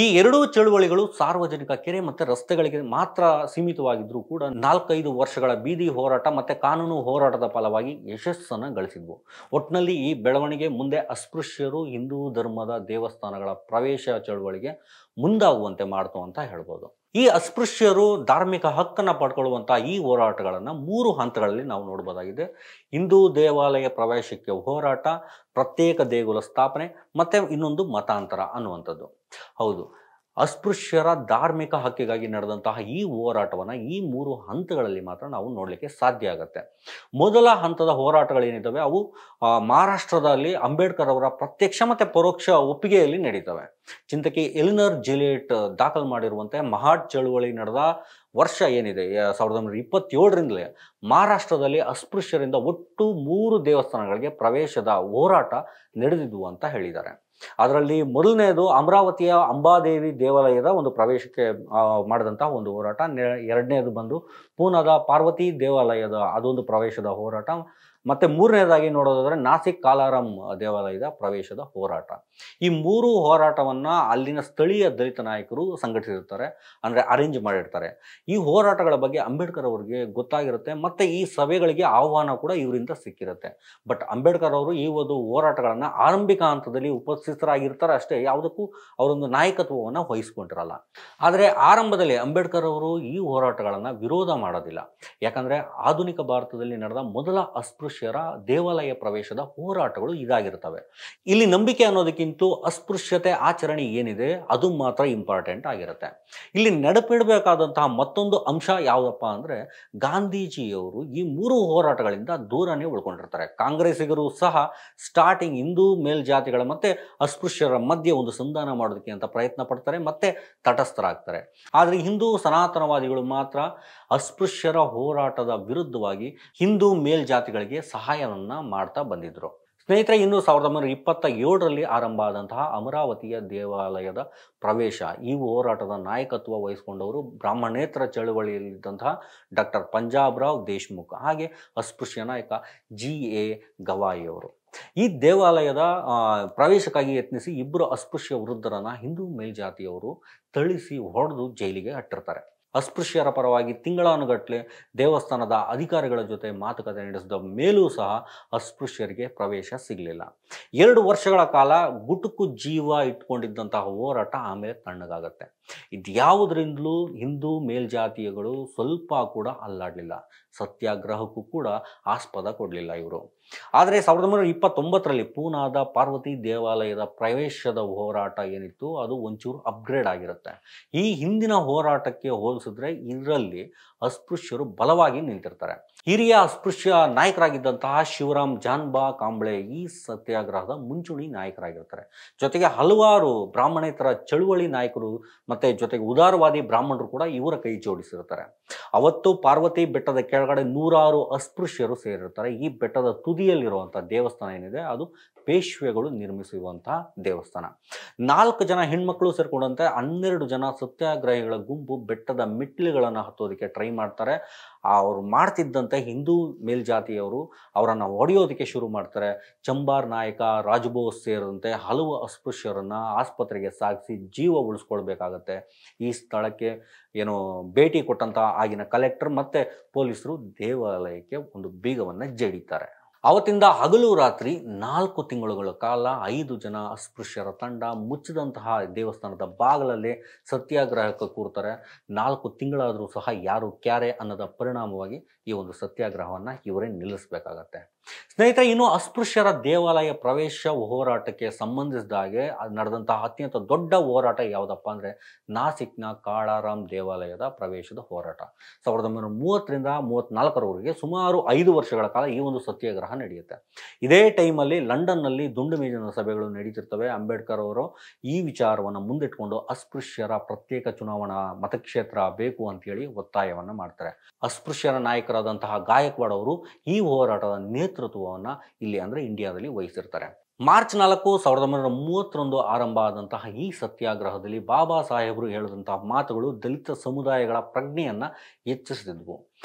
ಈ ಎರಡೂ ಚಳುವಳಿಗಳು ಸಾರ್ವಜನಿಕ ಕೆರೆ ಮತ್ತು ರಸ್ತೆಗಳಿಗೆ ಮಾತ್ರ ಸೀಮಿತವಾಗಿದ್ರೂ ಕೂಡ 4-5 ವರ್ಷಗಳ ಬೀದಿ ಹೋರಾಟ ಮತ್ತು ಕಾನೂನು ಹೋರಾಟದ ಫಲವಾಗಿ ಯಶಸ್ಸನ್ನು ಗಳಿಸಿದ್ವು. ಒಟ್ಟಿನಲ್ಲಿ ಈ ಬೆಳವಣಿಗೆ ಮುಂದೆ ಅಸ್ಪೃಶ್ಯರು ಹಿಂದೂ ಧರ್ಮದ ದೇವಸ್ಥಾನಗಳ ಪ್ರವೇಶ ಚಳುವಳಿಗೆ ಮುಂದಾಗುವಂತೆ ಮಾಡ್ತು ಅಂತ ಹೇಳ್ಬೋದು. ಈ ಅಸ್ಪೃಶ್ಯರು ಧಾರ್ಮಿಕ ಹಕ್ಕನ್ನು ಪಡ್ಕೊಳ್ಳುವಂಥ ಈ ಹೋರಾಟಗಳನ್ನು 3 ಹಂತಗಳಲ್ಲಿ ನಾವು ನೋಡ್ಬೋದಾಗಿದೆ. ಹಿಂದೂ ದೇವಾಲಯ ಪ್ರವೇಶಕ್ಕೆ ಹೋರಾಟ, ಪ್ರತ್ಯೇಕ ದೇಗುಲ ಸ್ಥಾಪನೆ ಮತ್ತು ಇನ್ನೊಂದು ಮತಾಂತರ ಅನ್ನುವಂಥದ್ದು. ಹೌದು, ಅಸ್ಪೃಶ್ಯರ ಧಾರ್ಮಿಕ ಹಕ್ಕಿಗಾಗಿ ನಡೆದಂತಹ ಈ ಹೋರಾಟವನ್ನು ಈ 3 ಹಂತಗಳಲ್ಲಿ ಮಾತ್ರ ನಾವು ನೋಡಲಿಕ್ಕೆ ಸಾಧ್ಯ ಆಗುತ್ತೆ. ಮೊದಲ ಹಂತದ ಹೋರಾಟಗಳೇನಿದ್ದಾವೆ ಅವು ಮಹಾರಾಷ್ಟ್ರದಲ್ಲಿ ಅಂಬೇಡ್ಕರ್ ಅವರ ಪ್ರತ್ಯಕ್ಷ ಮತ್ತು ಪರೋಕ್ಷ ಒಪ್ಪಿಗೆಯಲ್ಲಿ ನಡೀತವೆ. ಚಿಂತಕಿ ಎಲಿನರ್ ಜಿಲಿಯಟ್ ದಾಖಲು ಮಾಡಿರುವಂತೆ ಮಹಾಡ್ ಚಳುವಳಿ ನಡೆದ ವರ್ಷ ಏನಿದೆ 1927ರಿಂದಲೇ ಮಹಾರಾಷ್ಟ್ರದಲ್ಲಿ ಅಸ್ಪೃಶ್ಯರಿಂದ ಒಟ್ಟು 3 ದೇವಸ್ಥಾನಗಳಿಗೆ ಪ್ರವೇಶದ ಹೋರಾಟ ನಡೆದಿದ್ವು ಅಂತ ಹೇಳಿದ್ದಾರೆ. ಅದರಲ್ಲಿ ಮೊದಲನೇದು ಅಮರಾವತಿಯ ಅಂಬಾದೇವಿ ದೇವಾಲಯದ ಒಂದು ಪ್ರವೇಶಕ್ಕೆ ಮಾಡಿದಂತಹ ಒಂದು ಹೋರಾಟ. ಎರಡನೇದು ಬಂದು ಪೂನಾದ ಪಾರ್ವತಿ ದೇವಾಲಯದ ಅದೊಂದು ಪ್ರವೇಶದ ಹೋರಾಟ. ಮತ್ತೆ ಮೂರನೇದಾಗಿ ನೋಡೋದಾದ್ರೆ ನಾಸಿಕ್ ಕಾಲಾರಾಮ್ ದೇವಾಲಯದ ಪ್ರವೇಶದ ಹೋರಾಟ. ಈ 3 ಹೋರಾಟವನ್ನ ಅಲ್ಲಿನ ಸ್ಥಳೀಯ ದಲಿತ ನಾಯಕರು ಸಂಘಟಿಸಿರ್ತಾರೆ, ಅಂದ್ರೆ ಅರೇಂಜ್ ಮಾಡಿರ್ತಾರೆ. ಈ ಹೋರಾಟಗಳ ಬಗ್ಗೆ ಅಂಬೇಡ್ಕರ್ ಅವರಿಗೆ ಗೊತ್ತಾಗಿರುತ್ತೆ, ಮತ್ತೆ ಈ ಸಭೆಗಳಿಗೆ ಆಹ್ವಾನ ಕೂಡ ಇವರಿಂದ ಸಿಕ್ಕಿರುತ್ತೆ. ಬಟ್ ಅಂಬೇಡ್ಕರ್ ಅವರು ಈ ಒಂದು ಹೋರಾಟಗಳನ್ನ ಆರಂಭಿಕ ಹಂತದಲ್ಲಿ ಉಪಸ್ಥಿತರಾಗಿರ್ತಾರೆ ಅಷ್ಟೇ, ಯಾವುದಕ್ಕೂ ಅವರೊಂದು ನಾಯಕತ್ವವನ್ನು ವಹಿಸ್ಕೊಂಡಿರಲ್ಲ. ಆದರೆ ಆರಂಭದಲ್ಲಿ ಅಂಬೇಡ್ಕರ್ ಅವರು ಈ ಹೋರಾಟಗಳನ್ನ ವಿರೋಧ ಮಾಡೋದಿಲ್ಲ. ಯಾಕಂದ್ರೆ ಆಧುನಿಕ ಭಾರತದಲ್ಲಿ ನಡೆದ ಮೊದಲ ಅಸ್ಪೃಶ್ಯರ ದೇವಾಲಯ ಪ್ರವೇಶದ ಹೋರಾಟಗಳು ಇದಾಗಿರ್ತವೆ. ಇಲ್ಲಿ ನಂಬಿಕೆ ಅನ್ನೋದಕ್ಕಿಂತ ಅಸ್ಪೃಶ್ಯತೆ ಆಚರಣೆ ಏನಿದೆ ಅದು ಮಾತ್ರ ಇಂಪಾರ್ಟೆಂಟ್ ಆಗಿರುತ್ತೆ. ಇಲ್ಲಿ ನೆನಪಿಡಬೇಕಾದಂತಹ ಮತ್ತೊಂದು ಅಂಶ ಯಾವುದಪ್ಪ ಅಂದ್ರೆ, ಗಾಂಧೀಜಿಯವರು ಈ 3 ಹೋರಾಟಗಳಿಂದ ದೂರನೇ ಉಳ್ಕೊಂಡಿರ್ತಾರೆ. ಕಾಂಗ್ರೆಸ್ಸಿಗರು ಸಹ ಸ್ಟಾರ್ಟಿಂಗ್ ಹಿಂದೂ ಮೇಲ್ಜಾತಿಗಳ ಮತ್ತೆ ಅಸ್ಪೃಶ್ಯರ ಮಧ್ಯೆ ಒಂದು ಸಂಧಾನ ಮಾಡೋದಕ್ಕೆ ಅಂತ ಪ್ರಯತ್ನ ಪಡ್ತಾರೆ, ಮತ್ತೆ ತಟಸ್ಥರಾಗ್ತಾರೆ. ಆದರೆ ಹಿಂದೂ ಸನಾತನವಾದಿಗಳು ಮಾತ್ರ ಅಸ್ಪೃಶ್ಯರ ಹೋರಾಟದ ವಿರುದ್ಧವಾಗಿ ಹಿಂದೂ ಮೇಲ್ಜಾತಿಗಳಿಗೆ ಸಹಾಯವನ್ನ ಮಾಡ್ತಾ ಬಂದಿದ್ರು. ಸ್ನೇಹಿತರೆ, ಇನ್ನು 1927ರಲ್ಲಿ ಆರಂಭ ಆದಂತಹ ಅಮರಾವತಿಯ ದೇವಾಲಯದ ಪ್ರವೇಶ, ಈ ಹೋರಾಟದ ನಾಯಕತ್ವ ವಹಿಸಿಕೊಂಡವರು ಬ್ರಾಹ್ಮಣೇತರ ಚಳವಳಿಯಲ್ಲಿದ್ದಂತಹ ಡಾಕ್ಟರ್ ಪಂಜಾಬ್ರಾವ್ ದೇಶ್ಮುಖ್, ಹಾಗೆ ಅಸ್ಪೃಶ್ಯ ನಾಯಕ G.A. ಗವಾಯಿ ಅವರು. ಈ ದೇವಾಲಯದ ಪ್ರವೇಶಕ್ಕಾಗಿ ಯತ್ನಿಸಿ 2 ಅಸ್ಪೃಶ್ಯ ವೃದ್ಧರನ್ನ ಹಿಂದೂ ಮೇಲ್ಜಾತಿಯವರು ಥಳಿಸಿ ಹೊಡೆದು ಜೈಲಿಗೆ ಅಟ್ಟಿರ್ತಾರೆ. ಅಸ್ಪೃಶ್ಯರ ಪರವಾಗಿ ತಿಂಗಳಾನುಗಟ್ಟಲೆ ದೇವಸ್ಥಾನದ ಅಧಿಕಾರಿಗಳ ಜೊತೆ ಮಾತುಕತೆ ನಡೆಸಿದ ಮೇಲೂ ಸಹ ಅಸ್ಪೃಶ್ಯರಿಗೆ ಪ್ರವೇಶ ಸಿಗಲಿಲ್ಲ. 2 ವರ್ಷಗಳ ಕಾಲ ಗುಟುಕು ಜೀವ ಇಟ್ಕೊಂಡಿದ್ದಂತಹ ಹೋರಾಟ ಆಮೇಲೆ ತಣ್ಣಗಾಗತ್ತೆ. ಇದ್ಯಾವುದರಿಂದಲೂ ಹಿಂದೂ ಮೇಲ್ಜಾತಿಯಗಳು ಸ್ವಲ್ಪ ಕೂಡ ಅಲ್ಲಾಡಲಿಲ್ಲ, ಸತ್ಯಾಗ್ರಹಕ್ಕೂ ಕೂಡ ಆಸ್ಪದ ಕೊಡಲಿಲ್ಲ ಇವರು. ಆದರೆ 1929ರಲ್ಲಿ ಪೂನಾದ ಪಾರ್ವತಿ ದೇವಾಲಯದ ಪ್ರವೇಶದ ಹೋರಾಟ ಏನಿತ್ತು ಅದು ಒಂಚೂರು ಅಪ್ಗ್ರೇಡ್ ಆಗಿರುತ್ತೆ. ಈ ಹಿಂದಿನ ಹೋರಾಟಕ್ಕೆ ಹೋಲಿಸಿದ್ರೆ ಇದರಲ್ಲಿ ಅಸ್ಪೃಶ್ಯರು ಬಲವಾಗಿ ನಿಂತಿರ್ತಾರೆ. ಹಿರಿಯ ಅಸ್ಪೃಶ್ಯ ನಾಯಕರಾಗಿದ್ದಂತಹ ಶಿವರಾಮ್ ಜಾನ್ಬಾ ಕಾಂಬ್ಳೆ ಈ ಸತ್ಯಾಗ್ರಹದ ಮುಂಚೂಣಿ ನಾಯಕರಾಗಿರ್ತಾರೆ. ಜೊತೆಗೆ ಹಲವಾರು ಬ್ರಾಹ್ಮಣೇತರ ಚಳುವಳಿ ನಾಯಕರು ಮತ್ತೆ ಜೊತೆಗೆ ಉದಾರವಾದಿ ಬ್ರಾಹ್ಮಣರು ಕೂಡ ಇವರ ಕೈ ಜೋಡಿಸಿರ್ತಾರೆ. ಅವತ್ತು ಪಾರ್ವತಿ ಬೆಟ್ಟದ ಕೆಳಗಡೆ 100 ಅಸ್ಪೃಶ್ಯರು ಸೇರಿರ್ತಾರೆ. ಈ ಬೆಟ್ಟದ ತುದಿಯಲ್ಲಿರುವಂತಹ ದೇವಸ್ಥಾನ ಏನಿದೆ ಅದು ಪೇಶ್ವೆಗಳು ನಿರ್ಮಿಸಿರುವಂತಹ ದೇವಸ್ಥಾನ. 4 ಜನ ಹೆಣ್ಮಕ್ಳು ಸೇರ್ಕೊಂಡಂತೆ 12 ಜನ ಸತ್ಯಾಗ್ರಹಿಗಳ ಗುಂಪು ಬೆಟ್ಟದ ಮೆಟ್ಟಿಲುಗಳನ್ನು ಹತ್ತೋದಕ್ಕೆ ಟ್ರೈ ಮಾಡ್ತಾರೆ. ಅವರು ಮಾಡ್ತಿದ್ದಂತೆ ಹಿಂದೂ ಮೇಲ್ಜಾತಿಯವರು ಅವರನ್ನು ಹೊಡೆಯೋದಕ್ಕೆ ಶುರು ಮಾಡ್ತಾರೆ. ಚಂಬಾರ್ ನಾಯಕ, ರಾಜಬೋಸ್ ಸೇರಿದಂತೆ ಹಲವು ಅಸ್ಪೃಶ್ಯರನ್ನ ಆಸ್ಪತ್ರೆಗೆ ಸಾಗಿಸಿ ಜೀವ ಉಳಿಸ್ಕೊಳ್ಬೇಕಾಗತ್ತೆ. ಈ ಸ್ಥಳಕ್ಕೆ ಭೇಟಿ ಕೊಟ್ಟಂತಹ ಆಗಿನ ಕಲೆಕ್ಟರ್ ಮತ್ತೆ ಪೊಲೀಸರು ದೇವಾಲಯಕ್ಕೆ ಒಂದು ಬೀಗವನ್ನು ಜಡಿತಾರೆ. ಅವತ್ತಿಂದ ಹಗಲು ರಾತ್ರಿ 4 ತಿಂಗಳುಗಳ ಕಾಲ 5 ಜನ ಅಸ್ಪೃಶ್ಯರ ತಂಡ ಮುಚ್ಚಿದಂತಹ ದೇವಸ್ಥಾನದ ಬಾಗಿಲಲ್ಲೇ ಸತ್ಯಾಗ್ರಹಕ್ಕೆ ಕೂರ್ತಾರೆ. 4 ತಿಂಗಳಾದರೂ ಸಹ ಯಾರು ಕ್ಯಾರೆ ಅನ್ನೋದ ಪರಿಣಾಮವಾಗಿ ಈ ಒಂದು ಸತ್ಯಾಗ್ರಹವನ್ನು ಇವರೇ ನಿಲ್ಲಿಸಬೇಕಾಗತ್ತೆ. ಸ್ನೇಹಿತರೆ, ಇನ್ನು ಅಸ್ಪೃಶ್ಯರ ದೇವಾಲಯ ಪ್ರವೇಶ ಹೋರಾಟಕ್ಕೆ ಸಂಬಂಧಿಸಿದ ಹಾಗೆ ನಡೆದಂತಹ ಅತ್ಯಂತ ದೊಡ್ಡ ಹೋರಾಟ ಯಾವುದಪ್ಪ ಅಂದರೆ ನಾಸಿಕ್ನ ಕಾಳಾರಾಮ್ ದೇವಾಲಯದ ಪ್ರವೇಶದ ಹೋರಾಟ. 1930ರಿಂದ 34ರವರೆಗೆ ಸುಮಾರು 5 ವರ್ಷಗಳ ಕಾಲ ಈ ಒಂದು ಸತ್ಯಾಗ್ರಹ ನಡೆಯುತ್ತೆ. ಇದೇ ಟೈಮಲ್ಲಿ ಲಂಡನ್ನಲ್ಲಿ ದುಂಡು ಮೇಜಿನ ಸಭೆಗಳು ನಡೀತಿರ್ತವೆ. ಅಂಬೇಡ್ಕರ್ ಅವರು ಈ ವಿಚಾರವನ್ನು ಮುಂದಿಟ್ಕೊಂಡು ಅಸ್ಪೃಶ್ಯರ ಪ್ರತ್ಯೇಕ ಚುನಾವಣಾ ಮತಕ್ಷೇತ್ರ ಬೇಕು ಅಂತೇಳಿ ಒತ್ತಾಯವನ್ನು ಮಾಡ್ತಾರೆ. ಅಸ್ಪೃಶ್ಯರ ನಾಯಕರಾದಂತಹ ಗಾಯಕ್ವಾಡ್ ಅವರು ಈ ಹೋರಾಟದ ನೇತೃತ್ವವನ್ನು ಇಲ್ಲಿ ಅಂದರೆ ಇಂಡಿಯಾದಲ್ಲಿ ವಹಿಸಿರ್ತಾರೆ. ಮಾರ್ಚ್ 4, 1930ರಂದು ಆರಂಭ ಆದಂತಹ ಈ ಸತ್ಯಾಗ್ರಹದಲ್ಲಿ ಬಾಬಾ ಸಾಹೇಬರು ಹೇಳಿದಂತಹ ಮಾತುಗಳು ದಲಿತ ಸಮುದಾಯಗಳ ಪ್ರಜ್ಞೆಯನ್ನು ಹೆಚ್ಚಿಸಿದ್ವು.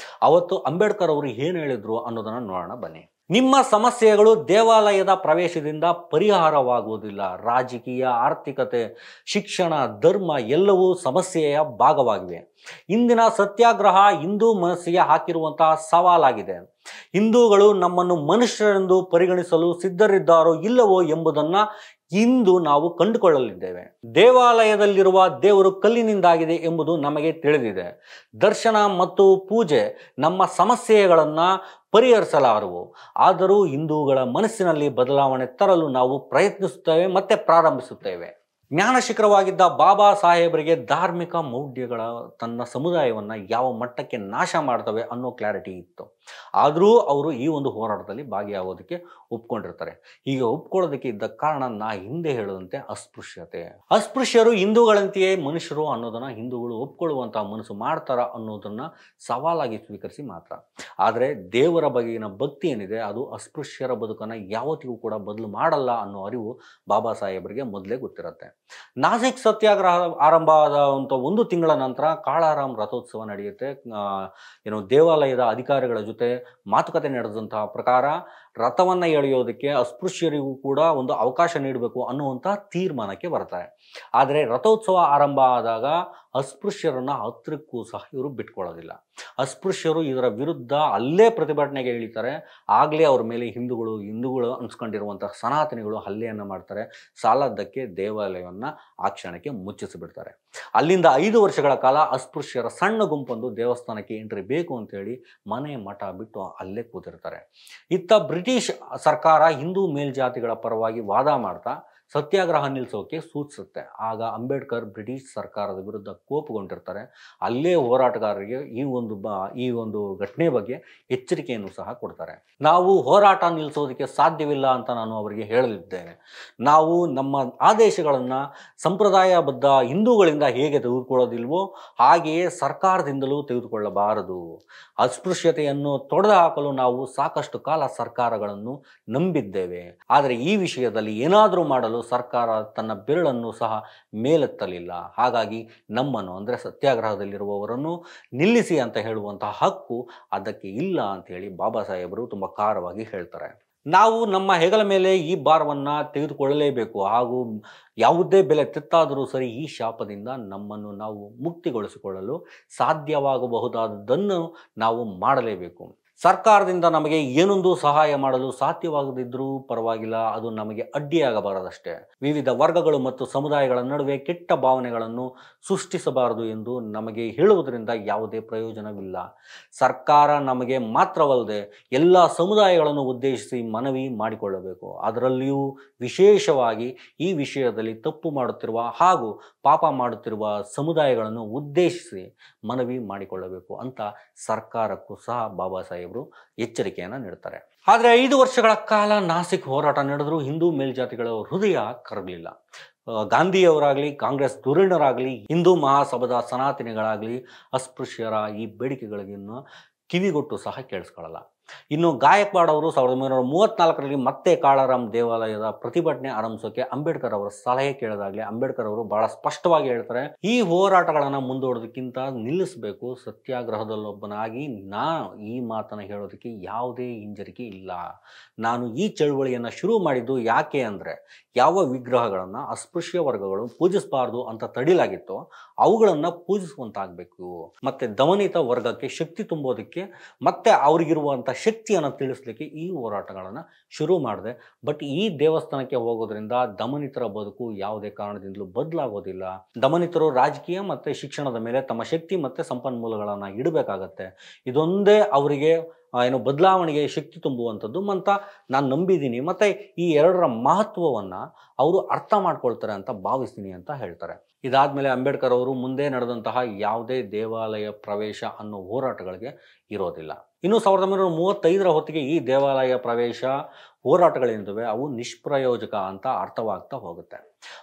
ಅವತ್ತು ಅಂಬೇಡ್ಕರ್ ಅವರು ಏನು ಹೇಳಿದ್ರು ಅನ್ನೋದನ್ನು ನೋಡೋಣ ಬನ್ನಿ. ನಿಮ್ಮ ಸಮಸ್ಯೆಗಳು ದೇವಾಲಯದ ಪ್ರವೇಶದಿಂದ ಪರಿಹಾರವಾಗುವುದಿಲ್ಲ. ರಾಜಕೀಯ, ಆರ್ಥಿಕತೆ, ಶಿಕ್ಷಣ, ಧರ್ಮ ಎಲ್ಲವೂ ಸಮಸ್ಯೆಯ ಭಾಗವಾಗಿವೆ. ಇಂದಿನ ಸತ್ಯಾಗ್ರಹ ಹಿಂದೂ ಮನಸ್ಸಿಗೆ ಹಾಕಿರುವಂತಹ ಸವಾಲಾಗಿದೆ. ಹಿಂದೂಗಳು ನಮ್ಮನ್ನು ಮನುಷ್ಯರೆಂದು ಪರಿಗಣಿಸಲು ಸಿದ್ಧರಿದ್ದಾರೋ ಇಲ್ಲವೋ ಎಂಬುದನ್ನು ಇಂದು ನಾವು ಕಂಡುಕೊಳ್ಳಲಿದ್ದೇವೆ. ದೇವಾಲಯದಲ್ಲಿರುವ ದೇವರು ಕಲ್ಲಿನಿಂದಾಗಿದೆ ಎಂಬುದು ನಮಗೆ ತಿಳಿದಿದೆ. ದರ್ಶನ ಮತ್ತು ಪೂಜೆ ನಮ್ಮ ಸಮಸ್ಯೆಗಳನ್ನು ಪರಿಹರಿಸಲಾರವು. ಆದರೂ ಹಿಂದೂಗಳ ಮನಸ್ಸಿನಲ್ಲಿ ಬದಲಾವಣೆ ತರಲು ನಾವು ಪ್ರಯತ್ನಿಸುತ್ತೇವೆ ಮತ್ತೆ ಪ್ರಾರಂಭಿಸುತ್ತೇವೆ. ಜ್ಞಾನಶಿಖರವಾಗಿದ್ದ ಬಾಬಾ ಸಾಹೇಬರಿಗೆ ಧಾರ್ಮಿಕ ಮೌಢ್ಯಗಳ ತನ್ನ ಸಮುದಾಯವನ್ನು ಯಾವ ಮಟ್ಟಕ್ಕೆ ನಾಶ ಮಾಡ್ತವೆ ಅನ್ನೋ ಕ್ಲಾರಿಟಿ ಇತ್ತು. ಆದರೂ ಅವರು ಈ ಒಂದು ಹೋರಾಟದಲ್ಲಿ ಭಾಗಿಯಾಗೋದಕ್ಕೆ ಒಪ್ಕೊಂಡಿರ್ತಾರೆ. ಹೀಗೆ ಒಪ್ಕೊಳ್ಳೋದಕ್ಕೆ ಇದ್ದ ಕಾರಣ ನಾ ಹಿಂದೆ ಹೇಳದಂತೆ ಅಸ್ಪೃಶ್ಯತೆ. ಅಸ್ಪೃಶ್ಯರು ಹಿಂದೂಗಳಂತೆಯೇ ಮನುಷ್ಯರು ಅನ್ನೋದನ್ನ ಹಿಂದೂಗಳು ಒಪ್ಕೊಳ್ಳುವಂತಹ ಮನಸ್ಸು ಮಾಡ್ತಾರ ಅನ್ನೋದನ್ನ ಸವಾಲಾಗಿ ಸ್ವೀಕರಿಸಿ ಮಾತ್ರ. ಆದರೆ ದೇವರ ಬಗೆಗಿನ ಭಕ್ತಿ ಏನಿದೆ ಅದು ಅಸ್ಪೃಶ್ಯರ ಬದುಕನ್ನು ಯಾವತ್ತಿಗೂ ಕೂಡ ಬದಲು ಮಾಡಲ್ಲ ಅನ್ನೋ ಅರಿವು ಬಾಬಾ ಸಾಹೇಬರಿಗೆ ಮೊದಲೇ ಗೊತ್ತಿರುತ್ತೆ. ನಾಸಿಕ್ ಸತ್ಯಾಗ್ರಹ ಆರಂಭ ಆದಂಥ 1 ತಿಂಗಳ ನಂತರ ಕಾಳಾರಾಮ್ ರಥೋತ್ಸವ ನಡೆಯುತ್ತೆ. ದೇವಾಲಯದ ಅಧಿಕಾರಿಗಳ ಜೊತೆ ಮಾತುಕತೆ ನಡೆದಂತಹ ಪ್ರಕಾರ ರಥವನ್ನು ಎಳೆಯೋದಕ್ಕೆ ಅಸ್ಪೃಶ್ಯರಿಗೂ ಕೂಡ ಒಂದು ಅವಕಾಶ ನೀಡಬೇಕು ಅನ್ನುವಂಥ ತೀರ್ಮಾನಕ್ಕೆ ಬರ್ತಾರೆ. ಆದರೆ ರಥೋತ್ಸವ ಆರಂಭ ಆದಾಗ ಅಸ್ಪೃಶ್ಯರನ್ನ ಹತ್ತಿರಕ್ಕೂ ಸಹ ಇವರು ಬಿಟ್ಕೊಳ್ಳೋದಿಲ್ಲ. ಅಸ್ಪೃಶ್ಯರು ಇದರ ವಿರುದ್ಧ ಅಲ್ಲೇ ಪ್ರತಿಭಟನೆಗೆ ಇಳಿತಾರೆ. ಆಗಲೇ ಅವ್ರ ಮೇಲೆ ಹಿಂದೂಗಳು ಅನ್ಸ್ಕೊಂಡಿರುವಂತಹ ಸನಾತನಿಗಳು ಹಲ್ಲೆಯನ್ನು ಮಾಡ್ತಾರೆ. ಸಾಲದ್ದಕ್ಕೆ ದೇವಾಲಯವನ್ನು ಆ ಕ್ಷಣಕ್ಕೆ ಮುಚ್ಚಿಸಿಬಿಡ್ತಾರೆ. ಅಲ್ಲಿಂದ 5 ವರ್ಷಗಳ ಕಾಲ ಅಸ್ಪೃಶ್ಯರ ಸಣ್ಣ ಗುಂಪೊಂದು ದೇವಸ್ಥಾನಕ್ಕೆ ಎಂಟ್ರಿ ಬೇಕು ಅಂತೇಳಿ ಮನೆ ಮಠ ಬಿಟ್ಟು ಅಲ್ಲೇ ಕೂತಿರ್ತಾರೆ. ಇತ್ತ ಬ್ರಿಟಿಷ್ ಸರ್ಕಾರ ಹಿಂದೂ ಮೇಲ್ಜಾತಿಗಳ ಪರವಾಗಿ ವಾದ ಮಾಡ್ತಾ ಸತ್ಯಾಗ್ರಹ ನಿಲ್ಲಿಸೋಕೆ ಸೂಚಿಸುತ್ತೆ. ಆಗ ಅಂಬೇಡ್ಕರ್ ಬ್ರಿಟಿಷ್ ಸರ್ಕಾರದ ವಿರುದ್ಧ ಕೋಪಗೊಂಡಿರ್ತಾರೆ. ಅಲ್ಲೇ ಹೋರಾಟಗಾರರಿಗೆ ಈ ಒಂದು ಘಟನೆ ಬಗ್ಗೆ ಎಚ್ಚರಿಕೆಯನ್ನು ಸಹ ಕೊಡ್ತಾರೆ. ನಾವು ಹೋರಾಟ ನಿಲ್ಲಿಸೋದಕ್ಕೆ ಸಾಧ್ಯವಿಲ್ಲ ಅಂತ ನಾನು ಅವರಿಗೆ ಹೇಳಲಿದ್ದೇನೆ. ನಾವು ನಮ್ಮ ಆದೇಶಗಳನ್ನು ಸಂಪ್ರದಾಯಬದ್ಧ ಹಿಂದೂಗಳಿಂದ ಹೇಗೆ ತೆಗೆದುಕೊಳ್ಳೋದಿಲ್ವೋ ಹಾಗೆಯೇ ಸರ್ಕಾರದಿಂದಲೂ ತೆಗೆದುಕೊಳ್ಳಬಾರದು. ಅಸ್ಪೃಶ್ಯತೆಯನ್ನು ತೊಡೆದುಹಾಕಲು ನಾವು ಸಾಕಷ್ಟು ಕಾಲ ಸರ್ಕಾರಗಳನ್ನು ನಂಬಿದ್ದೇವೆ. ಆದರೆ ಈ ವಿಷಯದಲ್ಲಿ ಏನಾದರೂ ಮಾಡಲು ಸರ್ಕಾರ ತನ್ನ ಬೆರಳನ್ನು ಸಹ ಮೇಲೆತ್ತಲಿಲ್ಲ. ಹಾಗಾಗಿ ನಮ್ಮನ್ನು ಅಂದರೆ ಸತ್ಯಾಗ್ರಹದಲ್ಲಿರುವವರನ್ನು ನಿಲ್ಲಿಸಿ ಅಂತ ಹೇಳುವಂತಹ ಹಕ್ಕು ಅದಕ್ಕೆ ಇಲ್ಲ ಅಂತ ಹೇಳಿ ಬಾಬಾ ಸಾಹೇಬರು ತುಂಬ ಖಾರವಾಗಿ ಹೇಳ್ತಾರೆ. ನಾವು ನಮ್ಮ ಹೆಗಲ ಮೇಲೆ ಈ ಭಾರವನ್ನು ತೆಗೆದುಕೊಳ್ಳಲೇಬೇಕು. ಹಾಗೂ ಯಾವುದೇ ಬೆಲೆ ತೆತ್ತಾದರೂ ಸರಿ ಈ ಶಾಪದಿಂದ ನಮ್ಮನ್ನು ನಾವು ಮುಕ್ತಿಗೊಳಿಸಿಕೊಳ್ಳಲು ಸಾಧ್ಯವಾಗಬಹುದಾದದ್ದನ್ನು ನಾವು ಮಾಡಲೇಬೇಕು. ಸರ್ಕಾರದಿಂದ ನಮಗೆ ಏನೊಂದು ಸಹಾಯ ಮಾಡಲು ಸಾಧ್ಯವಾಗದಿದ್ದರೂ ಪರವಾಗಿಲ್ಲ, ಅದು ನಮಗೆ ಅಡ್ಡಿಯಾಗಬಾರದಷ್ಟೇ. ವಿವಿಧ ವರ್ಗಗಳು ಮತ್ತು ಸಮುದಾಯಗಳ ನಡುವೆ ಕೆಟ್ಟ ಭಾವನೆಗಳನ್ನು ಸೃಷ್ಟಿಸಬಾರದು ಎಂದು ನಮಗೆ ಹೇಳುವುದರಿಂದ ಯಾವುದೇ ಪ್ರಯೋಜನವಿಲ್ಲ. ಸರ್ಕಾರ ನಮಗೆ ಮಾತ್ರವಲ್ಲದೆ ಎಲ್ಲ ಸಮುದಾಯಗಳನ್ನು ಉದ್ದೇಶಿಸಿ ಮನವಿ ಮಾಡಿಕೊಳ್ಳಬೇಕು. ಅದರಲ್ಲಿಯೂ ವಿಶೇಷವಾಗಿ ಈ ವಿಷಯದಲ್ಲಿ ತಪ್ಪು ಮಾಡುತ್ತಿರುವ ಹಾಗೂ ಪಾಪ ಮಾಡುತ್ತಿರುವ ಸಮುದಾಯಗಳನ್ನು ಉದ್ದೇಶಿಸಿ ಮನವಿ ಮಾಡಿಕೊಳ್ಳಬೇಕು ಅಂತ ಸರ್ಕಾರಕ್ಕೂ ಸಹ ಬಾಬಾ ಸಾಹೇಬರು ಎಚ್ಚರಿಕೆಯನ್ನು ನೀಡುತ್ತಾರೆ. ಆದರೆ 5 ವರ್ಷಗಳ ಕಾಲ ನಾಸಿಕ್ ಹೋರಾಟ ನಡೆದರೂ ಹಿಂದೂ ಮೇಲ್ಜಾತಿಗಳ ಹೃದಯ ಕರಗಲಿಲ್ಲ. ಗಾಂಧಿಯವರಾಗಲಿ, ಕಾಂಗ್ರೆಸ್ ಧುರೀಣರಾಗಲಿ, ಹಿಂದೂ ಮಹಾಸಭಾದ ಸನಾತನಿಗಳಾಗಲಿ ಅಸ್ಪೃಶ್ಯರ ಈ ಬೇಡಿಕೆಗಳಿಗಿನ್ನು ಕಿವಿಗೊಟ್ಟು ಸಹ ಕೇಳಿಸ್ಕೊಳ್ಳಲ್ಲ. ಇನ್ನು ಗಾಯಕ್ವಾಡ್ ಅವರು 1934ರಲ್ಲಿ ಮತ್ತೆ ಕಾಳಾರಾಮ್ ದೇವಾಲಯದ ಪ್ರತಿಭಟನೆ ಆರಂಭಿಸೋಕೆ ಅಂಬೇಡ್ಕರ್ ಅವರ ಸಲಹೆ ಕೇಳಿದಾಗಲೇ ಅಂಬೇಡ್ಕರ್ ಅವರು ಬಹಳ ಸ್ಪಷ್ಟವಾಗಿ ಹೇಳ್ತಾರೆ, ಈ ಹೋರಾಟಗಳನ್ನು ಮುಂದೂಡೋದಕ್ಕಿಂತ ನಿಲ್ಲಿಸಬೇಕು. ಸತ್ಯಾಗ್ರಹದಲ್ಲೊಬ್ಬನಾಗಿ ಈ ಮಾತನ್ನು ಹೇಳೋದಕ್ಕೆ ಯಾವುದೇ ಹಿಂಜರಿಕೆ ಇಲ್ಲ. ನಾನು ಈ ಚಳುವಳಿಯನ್ನು ಶುರು ಮಾಡಿದ್ದು ಯಾಕೆ ಅಂದರೆ ಯಾವ ವಿಗ್ರಹಗಳನ್ನು ಅಸ್ಪೃಶ್ಯ ವರ್ಗಗಳು ಪೂಜಿಸಬಾರ್ದು ಅಂತ ತಡಿಲಾಗಿತ್ತೋ ಅವುಗಳನ್ನು ಪೂಜಿಸುವಂತಾಗಬೇಕು. ಮತ್ತೆ ದಮನಿತ ವರ್ಗಕ್ಕೆ ಶಕ್ತಿ ತುಂಬೋದಕ್ಕೆ ಮತ್ತೆ ಅವ್ರಿಗಿರುವಂಥ ಶಕ್ತಿಯನ್ನು ತಿಳಿಸ್ಲಿಕ್ಕೆ ಈ ಹೋರಾಟಗಳನ್ನು ಶುರು ಮಾಡಿದೆ. ಬಟ್ ಈ ದೇವಸ್ಥಾನಕ್ಕೆ ಹೋಗೋದ್ರಿಂದ ದಮನಿತರ ಬದುಕು ಯಾವುದೇ ಕಾರಣದಿಂದಲೂ ಬದಲಾಗೋದಿಲ್ಲ. ದಮನಿತರು ರಾಜಕೀಯ ಮತ್ತು ಶಿಕ್ಷಣದ ಮೇಲೆ ತಮ್ಮ ಶಕ್ತಿ ಮತ್ತು ಸಂಪನ್ಮೂಲಗಳನ್ನು ಇಡಬೇಕಾಗತ್ತೆ. ಇದೊಂದೇ ಅವರಿಗೆ ಬದಲಾವಣೆಗೆ ಶಕ್ತಿ ತುಂಬುವಂಥದ್ದು ಅಂತ ನಾನು ನಂಬಿದ್ದೀನಿ. ಮತ್ತು ಈ ಎರಡರ ಮಹತ್ವವನ್ನು ಅವರು ಅರ್ಥ ಮಾಡ್ಕೊಳ್ತಾರೆ ಅಂತ ಭಾವಿಸ್ತೀನಿ ಅಂತ ಹೇಳ್ತಾರೆ. ಇದಾದಮೇಲೆ ಅಂಬೇಡ್ಕರ್ ಅವರು ಮುಂದೆ ನಡೆದಂತಹ ಯಾವುದೇ ದೇವಾಲಯ ಪ್ರವೇಶ ಅನ್ನೋ ಹೋರಾಟಗಳಿಗೆ ಇರೋದಿಲ್ಲ. ಇನ್ನು 1935ರ ಹೊತ್ತಿಗೆ ಈ ದೇವಾಲಯ ಪ್ರವೇಶ ಹೋರಾಟಗಳೇನಿದ್ದಾವೆ ಅವು ನಿಷ್ಪ್ರಯೋಜಕ ಅಂತ ಅರ್ಥವಾಗ್ತಾ ಹೋಗುತ್ತೆ.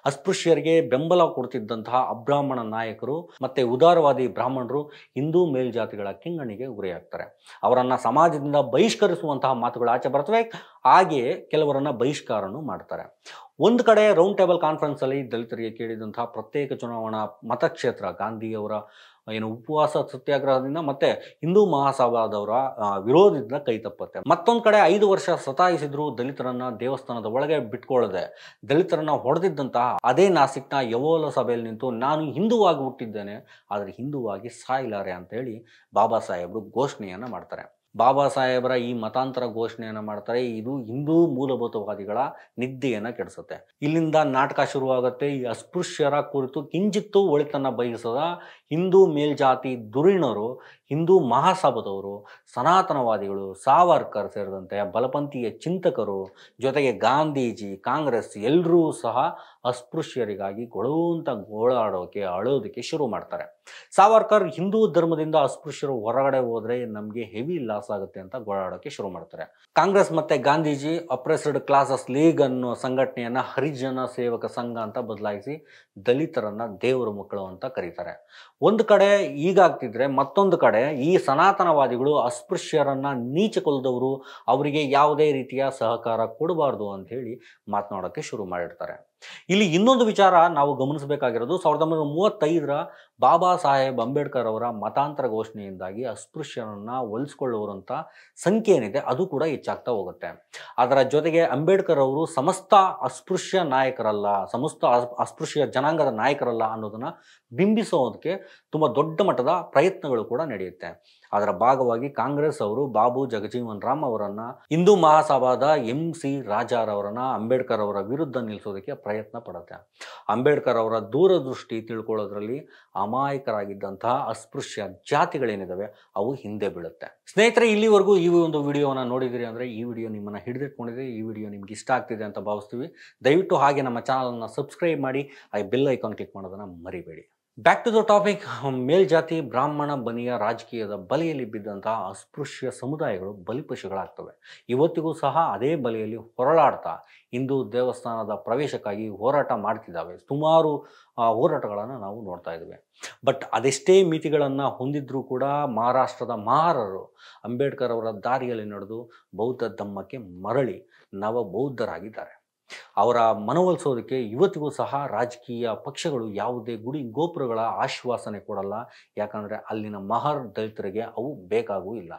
ಅಸ್ಪೃಶ್ಯರಿಗೆ ಬೆಂಬಲ ಕೊಡ್ತಿದ್ದಂತಹ ಅಬ್ರಾಹ್ಮಣ ನಾಯಕರು ಮತ್ತೆ ಉದಾರವಾದಿ ಬ್ರಾಹ್ಮಣರು ಹಿಂದೂ ಮೇಲ್ಜಾತಿಗಳ ಕೆಂಗಣ್ಣಿಗೆ ಗುರಿಯಾಗ್ತಾರೆ. ಅವರನ್ನು ಸಮಾಜದಿಂದ ಬಹಿಷ್ಕರಿಸುವಂತಹ ಮಾತುಗಳು ಆಚೆ ಬರ್ತವೆ. ಹಾಗೆಯೇ ಕೆಲವರನ್ನ ಬಹಿಷ್ಕಾರನೂ ಮಾಡ್ತಾರೆ. ಒಂದು ಕಡೆ ರೌಂಡ್ ಟೇಬಲ್ ಕಾನ್ಫರೆನ್ಸಲ್ಲಿ ದಲಿತರಿಗೆ ಕೇಳಿದಂತಹ ಪ್ರತ್ಯೇಕ ಚುನಾವಣಾ ಮತಕ್ಷೇತ್ರ ಗಾಂಧಿಯವರ ಉಪವಾಸ ಸತ್ಯಾಗ್ರಹದಿಂದ ಮತ್ತೆ ಹಿಂದೂ ಮಹಾಸಭಾದವರ ವಿರೋಧದಿಂದ ಕೈ ತಪ್ಪುತ್ತೆ. ಮತ್ತೊಂದು ಕಡೆ 5 ವರ್ಷ ಸತಾಯಿಸಿದ್ರು ದಲಿತರನ್ನ ದೇವಸ್ಥಾನದ ಒಳಗೆ ಬಿಟ್ಕೊಳ್ಳದೆ ದಲಿತರನ್ನ ಹೊಡೆದಿದ್ದಂತಹ ಅದೇ ನಾಸಿಕ್ನ ಯವೋಲ ಸಭೆಯಲ್ಲಿ ನಿಂತು ನಾನು ಹಿಂದೂವಾಗಿ ಹುಟ್ಟಿದ್ದೇನೆ ಆದರೆ ಹಿಂದೂವಾಗಿ ಸಾಯಲಾರೆ ಅಂತ ಹೇಳಿ ಬಾಬಾ ಸಾಹೇಬರು ಘೋಷಣೆಯನ್ನು ಮಾಡ್ತಾರೆ. ಬಾಬಾ ಸಾಹೇಬರ ಈ ಮತಾಂತರ ಘೋಷಣೆಯನ್ನು ಮಾಡ್ತಾರೆ. ಇದು ಹಿಂದೂ ಮೂಲಭೂತವಾದಿಗಳ ನಿದ್ದೆಯನ್ನು ಕೆಡಿಸುತ್ತೆ. ಇಲ್ಲಿಂದ ನಾಟಕ ಶುರುವಾಗುತ್ತೆ. ಈ ಅಸ್ಪೃಶ್ಯರ ಕುರಿತು ಕಿಂಚಿತ್ತೂ ಒಳಿತನ್ನು ಬಯಸದ ಹಿಂದೂ ಮೇಲ್ಜಾತಿ ಧುರೀಣರು ಹಿಂದೂ ಮಹಾಸಭಾದವರು, ಸನಾತನವಾದಿಗಳು, ಸಾವರ್ಕರ್ ಸೇರಿದಂತೆ ಬಲಪಂಥೀಯ ಚಿಂತಕರು, ಜೊತೆಗೆ ಗಾಂಧೀಜಿ, ಕಾಂಗ್ರೆಸ್ ಎಲ್ಲರೂ ಸಹ ಅಸ್ಪೃಶ್ಯರಿಗಾಗಿ ಗೊಳುವಂತ ಗೋಳಾಡೋಕೆ ಅಳೋದಕ್ಕೆ ಶುರು ಮಾಡ್ತಾರೆ. ಸಾವರ್ಕರ್ ಹಿಂದೂ ಧರ್ಮದಿಂದ ಅಸ್ಪೃಶ್ಯರು ಹೊರಗಡೆ ಹೋದ್ರೆ ನಮಗೆ ಹೆವಿ ಲಾಸ್ ಆಗುತ್ತೆ ಅಂತ ಗೋಳಾಡೋಕೆ ಶುರು ಮಾಡ್ತಾರೆ. ಕಾಂಗ್ರೆಸ್ ಮತ್ತೆ ಗಾಂಧೀಜಿ ಅಪ್ರೆಸ್ಡ್ ಕ್ಲಾಸಸ್ ಲೀಗ್ ಅನ್ನೋ ಸಂಘಟನೆಯನ್ನ ಹರಿಜನ ಸೇವಕ ಸಂಘ ಅಂತ ಬದಲಾಯಿಸಿ ದಲಿತರನ್ನ ದೇವರ ಮಕ್ಕಳು ಅಂತ ಕರೀತಾರೆ. ಒಂದು ಕಡೆ ಈಗಾಗ್ತಿದ್ರೆ ಮತ್ತೊಂದು ಕಡೆ ಈ ಸನಾತನವಾದಿಗಳು ಅಸ್ಪೃಶ್ಯರನ್ನ ನೀಚ ಕುಲದವರು, ಅವರಿಗೆ ಯಾವುದೇ ರೀತಿಯ ಸಹಕಾರ ಕೊಡಬಾರ್ದು ಅಂತ ಹೇಳಿ ಮಾತನಾಡೋಕ್ಕೆ ಶುರು ಮಾಡಿರ್ತಾರೆ. ಇಲ್ಲಿ ಇನ್ನೊಂದು ವಿಚಾರ ನಾವು ಗಮನಿಸಬೇಕಾಗಿರೋದು 1935 ಬಾಬಾ ಸಾಹೇಬ್ ಅಂಬೇಡ್ಕರ್ ಅವರ ಮತಾಂತರ ಘೋಷಣೆಯಿಂದಾಗಿ ಅಸ್ಪೃಶ್ಯರನ್ನ ಒಲಿಸ್ಕೊಳ್ಳುವಂಥ ಸಂಖ್ಯೆ ಏನಿದೆ ಅದು ಕೂಡ ಹೆಚ್ಚಾಗ್ತಾ ಹೋಗುತ್ತೆ. ಅದರ ಜೊತೆಗೆ ಅಂಬೇಡ್ಕರ್ ಅವರು ಸಮಸ್ತ ಅಸ್ಪೃಶ್ಯ ನಾಯಕರಲ್ಲ, ಸಮಸ್ತ ಅಸ್ಪೃಶ್ಯ ಜನಾಂಗದ ನಾಯಕರಲ್ಲ ಅನ್ನೋದನ್ನ ಬಿಂಬಿಸೋದಕ್ಕೆ ತುಂಬ ದೊಡ್ಡ ಮಟ್ಟದ ಪ್ರಯತ್ನಗಳು ಕೂಡ ನಡೆಯುತ್ತೆ. ಅದರ ಭಾಗವಾಗಿ ಕಾಂಗ್ರೆಸ್ ಅವರು ಬಾಬು ಜಗಜೀವನ್ ರಾಮ್ ಅವರನ್ನ, ಹಿಂದೂ ಮಹಾಸಭಾದ MC ರಾಜಾರವರನ್ನ ಅಂಬೇಡ್ಕರ್ ಅವರ ವಿರುದ್ಧ ನಿಲ್ಲಿಸೋದಕ್ಕೆ ಪ್ರಯತ್ನ ಪಡುತ್ತೆ. ಅಂಬೇಡ್ಕರ್ ಅವರ ದೂರದೃಷ್ಟಿ ತಿಳ್ಕೊಳ್ಳೋದ್ರಲ್ಲಿ ಅಮಾಯಕರಾಗಿದ್ದಂತಹ ಅಸ್ಪೃಶ್ಯ ಜಾತಿಗಳೇನಿದಾವೆ ಅವು ಹಿಂದೆ ಬೀಳುತ್ತೆ. ಸ್ನೇಹಿತರೆ, ಇಲ್ಲಿವರೆಗೂ ಈ ಒಂದು ವಿಡಿಯೋವನ್ನು ನೋಡಿದಿರಿ ಅಂದರೆ ಈ ವಿಡಿಯೋ ನಿಮ್ಮನ್ನು ಹಿಡಿದಿಟ್ಕೊಂಡಿದೆ, ಈ ವಿಡಿಯೋ ನಿಮ್ಗೆ ಇಷ್ಟ ಆಗ್ತಿದೆ ಅಂತ ಭಾವಿಸ್ತೀವಿ. ದಯವಿಟ್ಟು ಹಾಗೆ ನಮ್ಮ ಚಾನಲನ್ನು ಸಬ್ಸ್ಕ್ರೈಬ್ ಮಾಡಿ, ಆ ಬೆಲ್ ಐಕಾನ್ ಕ್ಲಿಕ್ ಮಾಡೋದನ್ನು ಮರಿಬೇಡಿ. Back to the topic. ಮೇಲ್ಜಾತಿ ಬ್ರಾಹ್ಮಣ ಬನಿಯ ರಾಜಕೀಯದ ಬಲೆಯಲ್ಲಿ ಬಿದ್ದಂತಹ ಅಸ್ಪೃಶ್ಯ ಸಮುದಾಯಗಳು ಬಲಿಪಶುಗಳಾಗ್ತವೆ. ಇವತ್ತಿಗೂ ಸಹ ಅದೇ ಬಲೆಯಲ್ಲಿ ಹೊರಳಾಡ್ತಾ ಹಿಂದೂ ದೇವಸ್ಥಾನದ ಪ್ರವೇಶಕ್ಕಾಗಿ ಹೋರಾಟ ಮಾಡ್ತಿದ್ದಾವೆ. ಸುಮಾರು ಹೋರಾಟಗಳನ್ನು ನಾವು ನೋಡ್ತಾ ಇದ್ದೇವೆ. ಬಟ್ ಅದೆಷ್ಟೇ ಮಿತಿಗಳನ್ನು ಹೊಂದಿದ್ರೂ ಕೂಡ ಮಹಾರಾಷ್ಟ್ರದ ಮಹಾರರು ಅಂಬೇಡ್ಕರ್ ಅವರ ದಾರಿಯಲ್ಲಿ ನಡೆದು ಬೌದ್ಧ ಧಮ್ಮಕ್ಕೆ ಮರಳಿ ನವ ಬೌದ್ಧರಾಗಿದ್ದಾರೆ. ಅವರ ಮನವೊಲಿಸೋದಕ್ಕೆ ಇವತ್ತಿಗೂ ಸಹ ರಾಜಕೀಯ ಪಕ್ಷಗಳು ಯಾವುದೇ ಗುಡಿ ಗೋಪುರಗಳ ಆಶ್ವಾಸನೆ ಕೊಡಲ್ಲ. ಯಾಕಂದರೆ ಅಲ್ಲಿನ ಮಹರ್ ದಲಿತರಿಗೆ ಅವು ಬೇಕಾಗೂ ಇಲ್ಲ.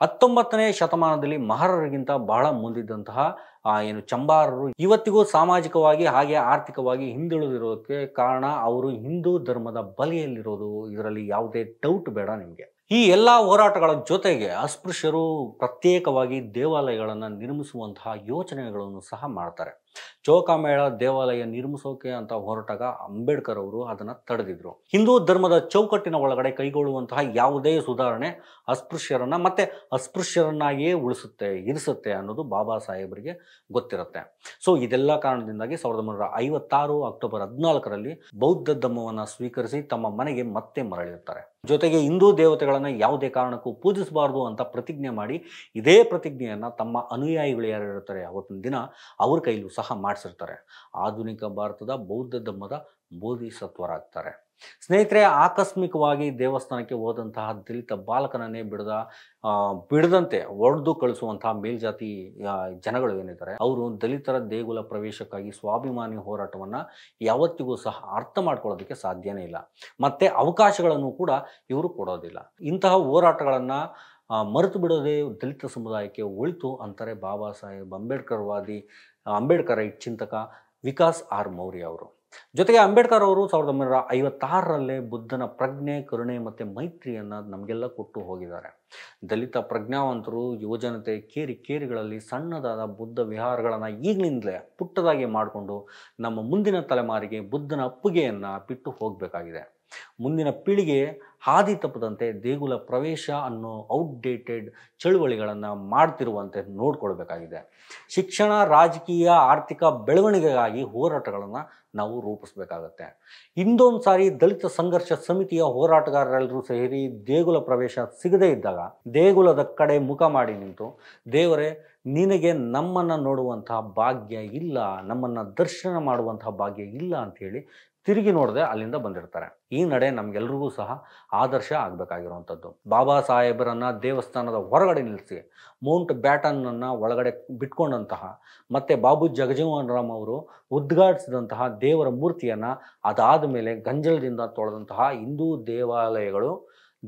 19ನೇ ಶತಮಾನದಲ್ಲಿ ಮಹರರಿಗಿಂತ ಬಹಳ ಮುಂದಿದ್ದಂತಹ ಚಂಬಾರರು ಇವತ್ತಿಗೂ ಸಾಮಾಜಿಕವಾಗಿ ಹಾಗೆ ಆರ್ಥಿಕವಾಗಿ ಹಿಂದುಳಿದಿರೋದಕ್ಕೆ ಕಾರಣ ಅವರು ಹಿಂದೂ ಧರ್ಮದ ಬಲೆಯಲ್ಲಿರೋದು. ಇದರಲ್ಲಿ ಯಾವುದೇ ಡೌಟ್ ಬೇಡ ನಿಮಗೆ. ಈ ಎಲ್ಲ ಹೋರಾಟಗಳ ಜೊತೆಗೆ ಅಸ್ಪೃಶ್ಯರು ಪ್ರತ್ಯೇಕವಾಗಿ ದೇವಾಲಯಗಳನ್ನು ನಿರ್ಮಿಸುವಂತಹ ಯೋಚನೆಗಳನ್ನು ಸಹ ಮಾಡ್ತಾರೆ. ಚೌಕಾಮೇಳ ದೇವಾಲಯ ನಿರ್ಮಿಸೋಕೆ ಅಂತ ಹೊರಟಾಗ ಅಂಬೇಡ್ಕರ್ ಅವರು ಅದನ್ನು ತಡೆದಿದ್ರು. ಹಿಂದೂ ಧರ್ಮದ ಚೌಕಟ್ಟಿನ ಒಳಗಡೆ ಕೈಗೊಳ್ಳುವಂತಹ ಯಾವುದೇ ಸುಧಾರಣೆ ಅಸ್ಪೃಶ್ಯರನ್ನ ಮತ್ತೆ ಅಸ್ಪೃಶ್ಯರನ್ನಾಗಿಯೇ ಇರಿಸುತ್ತೆ ಅನ್ನೋದು ಬಾಬಾ ಸಾಹೇಬರಿಗೆ ಗೊತ್ತಿರುತ್ತೆ. ಸೊ ಇದೆಲ್ಲ ಕಾರಣದಿಂದಾಗಿ 1956 ಅಕ್ಟೋಬರ್ 14ರಲ್ಲಿ ಬೌದ್ಧ ಧಮ್ಮವನ್ನು ಸ್ವೀಕರಿಸಿ ತಮ್ಮ ಮನೆಗೆ ಮತ್ತೆ ಮರಳಿರ್ತಾರೆ. ಜೊತೆಗೆ ಹಿಂದೂ ದೇವತೆಗಳನ್ನು ಯಾವುದೇ ಕಾರಣಕ್ಕೂ ಪೂಜಿಸಬಾರ್ದು ಅಂತ ಪ್ರತಿಜ್ಞೆ ಮಾಡಿ ಇದೇ ಪ್ರತಿಜ್ಞೆಯನ್ನು ತಮ್ಮ ಅನುಯಾಯಿಗಳು ಯಾರು ಇರ್ತಾರೆ ಅವತ್ತಿನ ದಿನ ಅವ್ರ ಕೈಲೂ ಸಹ ಮಾಡಿಸಿರ್ತಾರೆ. ಆಧುನಿಕ ಭಾರತದ ಬೌದ್ಧ ಧಮ್ಮದ ಬೋಧಿಸತ್ವರಾಗ್ತಾರೆ. ಸ್ನೇಹಿತರೆ, ಆಕಸ್ಮಿಕವಾಗಿ ದೇವಸ್ಥಾನಕ್ಕೆ ಹೋದಂತಹ ದಲಿತ ಬಾಲಕನನ್ನೇ ಬಿಡದಂತೆ ಒಡೆದು ಕಳಿಸುವಂತಹ ಮೇಲ್ಜಾತಿ ಜನಗಳು ಏನಿದ್ದಾರೆ ಅವರು ದಲಿತರ ದೇಗುಲ ಪ್ರವೇಶಕ್ಕಾಗಿ ಸ್ವಾಭಿಮಾನಿ ಹೋರಾಟವನ್ನು ಯಾವತ್ತಿಗೂ ಸಹ ಅರ್ಥ ಮಾಡ್ಕೊಳ್ಳೋದಕ್ಕೆ ಸಾಧ್ಯನೇ ಇಲ್ಲ. ಮತ್ತೆ ಅವಕಾಶಗಳನ್ನು ಕೂಡ ಇವರು ಕೊಡೋದಿಲ್ಲ. ಇಂತಹ ಹೋರಾಟಗಳನ್ನು ಮರೆತು ಬಿಡೋದೇ ದಲಿತ ಸಮುದಾಯಕ್ಕೆ ಒಳಿತು ಅಂತಾರೆ ಬಾಬಾ ಸಾಹೇಬ್ ಅಂಬೇಡ್ಕರೈಟ್ ಚಿಂತಕ ವಿಕಾಸ್ ಆರ್ ಮೌರ್ಯ ಅವರು. ಜೊತೆಗೆ ಅಂಬೇಡ್ಕರ್ ಅವರು 1956ರಲ್ಲೇ ಬುದ್ಧನ ಪ್ರಜ್ಞೆ, ಕರುಣೆ ಮತ್ತು ಮೈತ್ರಿಯನ್ನು ನಮಗೆಲ್ಲ ಕೊಟ್ಟು ಹೋಗಿದ್ದಾರೆ. ದಲಿತ ಪ್ರಜ್ಞಾವಂತರು ಯುವಜನತೆ ಕೇರಿಗಳಲ್ಲಿ ಸಣ್ಣದಾದ ಬುದ್ಧ ವಿಹಾರಗಳನ್ನು ಈಗಲಿಂದಲೇ ಪುಟ್ಟದಾಗಿ ಮಾಡಿಕೊಂಡು ನಮ್ಮ ಮುಂದಿನ ತಲೆಮಾರಿಗೆ ಬುದ್ಧನ ಅಪ್ಪುಗೆಯನ್ನು ಬಿಟ್ಟು ಹೋಗಬೇಕಾಗಿದೆ. ಮುಂದಿನ ಪೀಳಿಗೆ ಹಾದಿ ತಪ್ಪದಂತೆ ದೇಗುಲ ಪ್ರವೇಶ ಅನ್ನೋ ಔಟ್ಡೇಟೆಡ್ ಚಳುವಳಿಗಳನ್ನು ಮಾಡ್ತಿರುವಂತೆ ನೋಡ್ಕೊಳ್ಬೇಕಾಗಿದೆ. ಶಿಕ್ಷಣ, ರಾಜಕೀಯ, ಆರ್ಥಿಕ ಬೆಳವಣಿಗೆಗಾಗಿ ಹೋರಾಟಗಳನ್ನು ನಾವು ರೂಪಿಸಬೇಕಾಗತ್ತೆ. ಇಂದೊಂದು ಸಾರಿ ದಲಿತ ಸಂಘರ್ಷ ಸಮಿತಿಯ ಹೋರಾಟಗಾರರೆಲ್ಲರೂ ಸೇರಿ ದೇಗುಲ ಪ್ರವೇಶ ಸಿಗದೇ ಇದ್ದಾಗ ದೇಗುಲದ ಕಡೆ ಮುಖ ಮಾಡಿ ನಿಂತು, ದೇವರೇ ನಿನಗೆ ನಮ್ಮನ್ನು ನೋಡುವಂತಹ ಭಾಗ್ಯ ಇಲ್ಲ, ನಮ್ಮನ್ನು ದರ್ಶನ ಮಾಡುವಂತಹ ಭಾಗ್ಯ ಇಲ್ಲ ಅಂಥೇಳಿ ತಿರುಗಿ ನೋಡದೆ ಅಲ್ಲಿಂದ ಬಂದಿರ್ತಾರೆ. ಈ ನಡೆ ನಮ್ಗೆಲ್ರಿಗೂ ಸಹ ಆದರ್ಶ ಆಗಬೇಕಾಗಿರುವಂಥದ್ದು. ಬಾಬಾ ಸಾಹೇಬರನ್ನ ದೇವಸ್ಥಾನದ ಹೊರಗಡೆ ನಿಲ್ಲಿಸಿ ಮೌಂಟ್ ಬ್ಯಾಟನನ್ನು ಒಳಗಡೆ ಬಿಟ್ಕೊಂಡಂತಹ ಮತ್ತು ಬಾಬು ಜಗಜೀವನ್ ರಾಮ್ ಅವರು ಉದ್ಘಾಟಿಸಿದಂತಹ ದೇವರ ಮೂರ್ತಿಯನ್ನು ಅದಾದ ಮೇಲೆ ಗಂಜಲದಿಂದ ತೊಳೆದಂತಹ ಹಿಂದೂ ದೇವಾಲಯಗಳು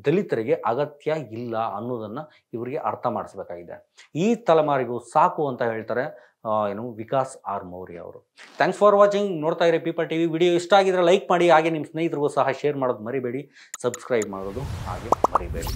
ದಲಿತರಿಗೆ ಅಗತ್ಯ ಇಲ್ಲ ಅನ್ನೋದನ್ನು ಇವರಿಗೆ ಅರ್ಥ ಮಾಡಿಸ್ಬೇಕಾಗಿದೆ. ಈ ತಲೆಮಾರಿಗೂ ಸಾಕು ಅಂತ ಹೇಳ್ತಾರೆ ವಿಕಾಸ್ ಆರ್ ಮೌರ್ಯ ಅವರು. Thanks for watching. ನೋಡ್ತಾ ಇರಿ ಪೀಪಲ್ ಟಿವಿ. ವಿಡಿಯೋ ಇಷ್ಟ ಆಗಿದ್ರೆ ಲೈಕ್ ಮಾಡಿ, ಹಾಗೆ ನಿಮ್ಮ ಸ್ನೇಹಿತರಿಗೂ ಸಹ ಶೇರ್ ಮಾಡೋದು ಮರಿಬೇಡಿ, ಸಬ್ಸ್ಕ್ರೈಬ್ ಮಾಡೋದು ಹಾಗೆ ಮರಿಬೇಡಿ.